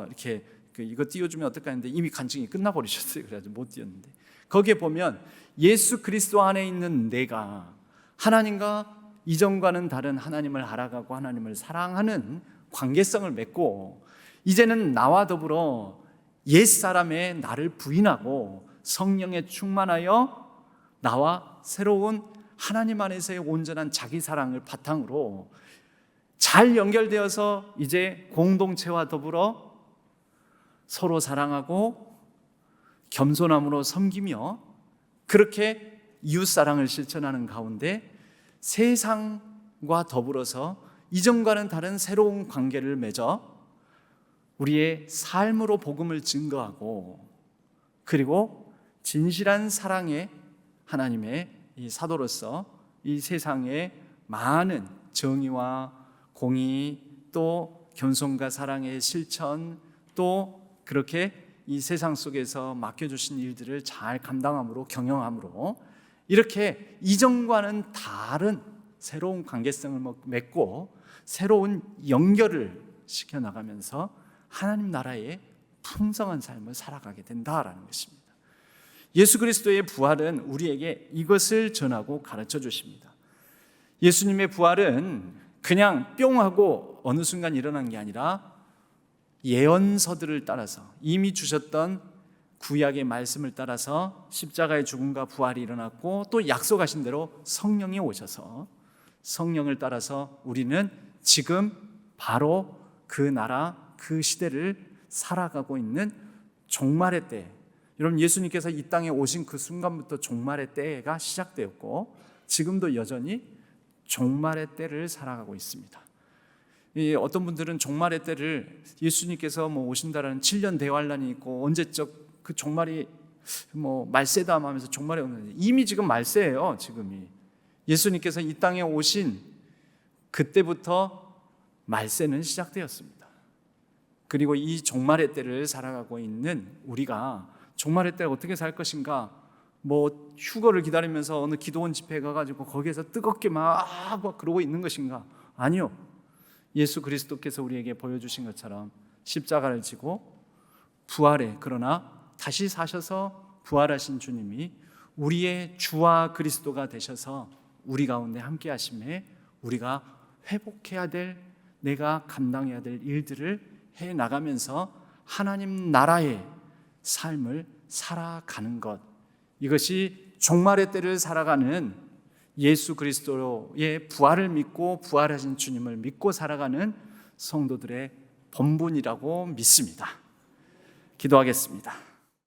Speaker 1: 이렇게 이거 띄워주면 어떨까 했는데 이미 간증이 끝나버리셨어요. 그래가지고 못 띄웠는데, 거기에 보면 예수 그리스도 안에 있는 내가 하나님과 이전과는 다른 하나님을 알아가고 하나님을 사랑하는 관계성을 맺고, 이제는 나와 더불어 옛사람의 나를 부인하고 성령에 충만하여 나와 새로운 하나님 안에서의 온전한 자기 사랑을 바탕으로 잘 연결되어서 이제 공동체와 더불어 서로 사랑하고 겸손함으로 섬기며 그렇게 이웃사랑을 실천하는 가운데 세상과 더불어서 이전과는 다른 새로운 관계를 맺어 우리의 삶으로 복음을 증거하고, 그리고 진실한 사랑의 하나님의 이 사도로서 이 세상에 많은 정의와 공의, 또 겸손과 사랑의 실천, 또 그렇게 이 세상 속에서 맡겨주신 일들을 잘 감당함으로, 경영함으로 이렇게 이전과는 다른 새로운 관계성을 맺고 새로운 연결을 시켜나가면서 하나님 나라의 풍성한 삶을 살아가게 된다라는 것입니다. 예수 그리스도의 부활은 우리에게 이것을 전하고 가르쳐 주십니다. 예수님의 부활은 그냥 뿅 하고 어느 순간 일어난 게 아니라 예언서들을 따라서, 이미 주셨던 구약의 말씀을 따라서 십자가의 죽음과 부활이 일어났고, 또 약속하신 대로 성령이 오셔서 성령을 따라서 우리는 지금 바로 그 나라, 그 시대를 살아가고 있는 종말의 때, 여러분 예수님께서 이 땅에 오신 그 순간부터 종말의 때가 시작되었고 지금도 여전히 종말의 때를 살아가고 있습니다. 어떤 분들은 종말의 때를 예수님께서 오신다라는 7년 대환란이 있고 언제적 그 종말이 말세다 하면서 종말이 오는데, 이미 지금 말세예요. 지금이 예수님께서 이 땅에 오신 그때부터 말세는 시작되었습니다. 그리고 이 종말의 때를 살아가고 있는 우리가 종말의 때 어떻게 살 것인가, 휴거를 기다리면서 어느 기도원 집회에 가가지고 거기에서 뜨겁게 막 그러고 있는 것인가? 아니요. 예수 그리스도께서 우리에게 보여주신 것처럼 십자가를 지고 부활해, 그러나 다시 사셔서 부활하신 주님이 우리의 주와 그리스도가 되셔서 우리 가운데 함께 하심에 우리가 회복해야 될, 내가 감당해야 될 일들을 해 나가면서 하나님 나라의 삶을 살아가는 것, 이것이 종말의 때를 살아가는 예수 그리스도의 부활을 믿고 부활하신 주님을 믿고 살아가는 성도들의 본분이라고 믿습니다. 기도하겠습니다.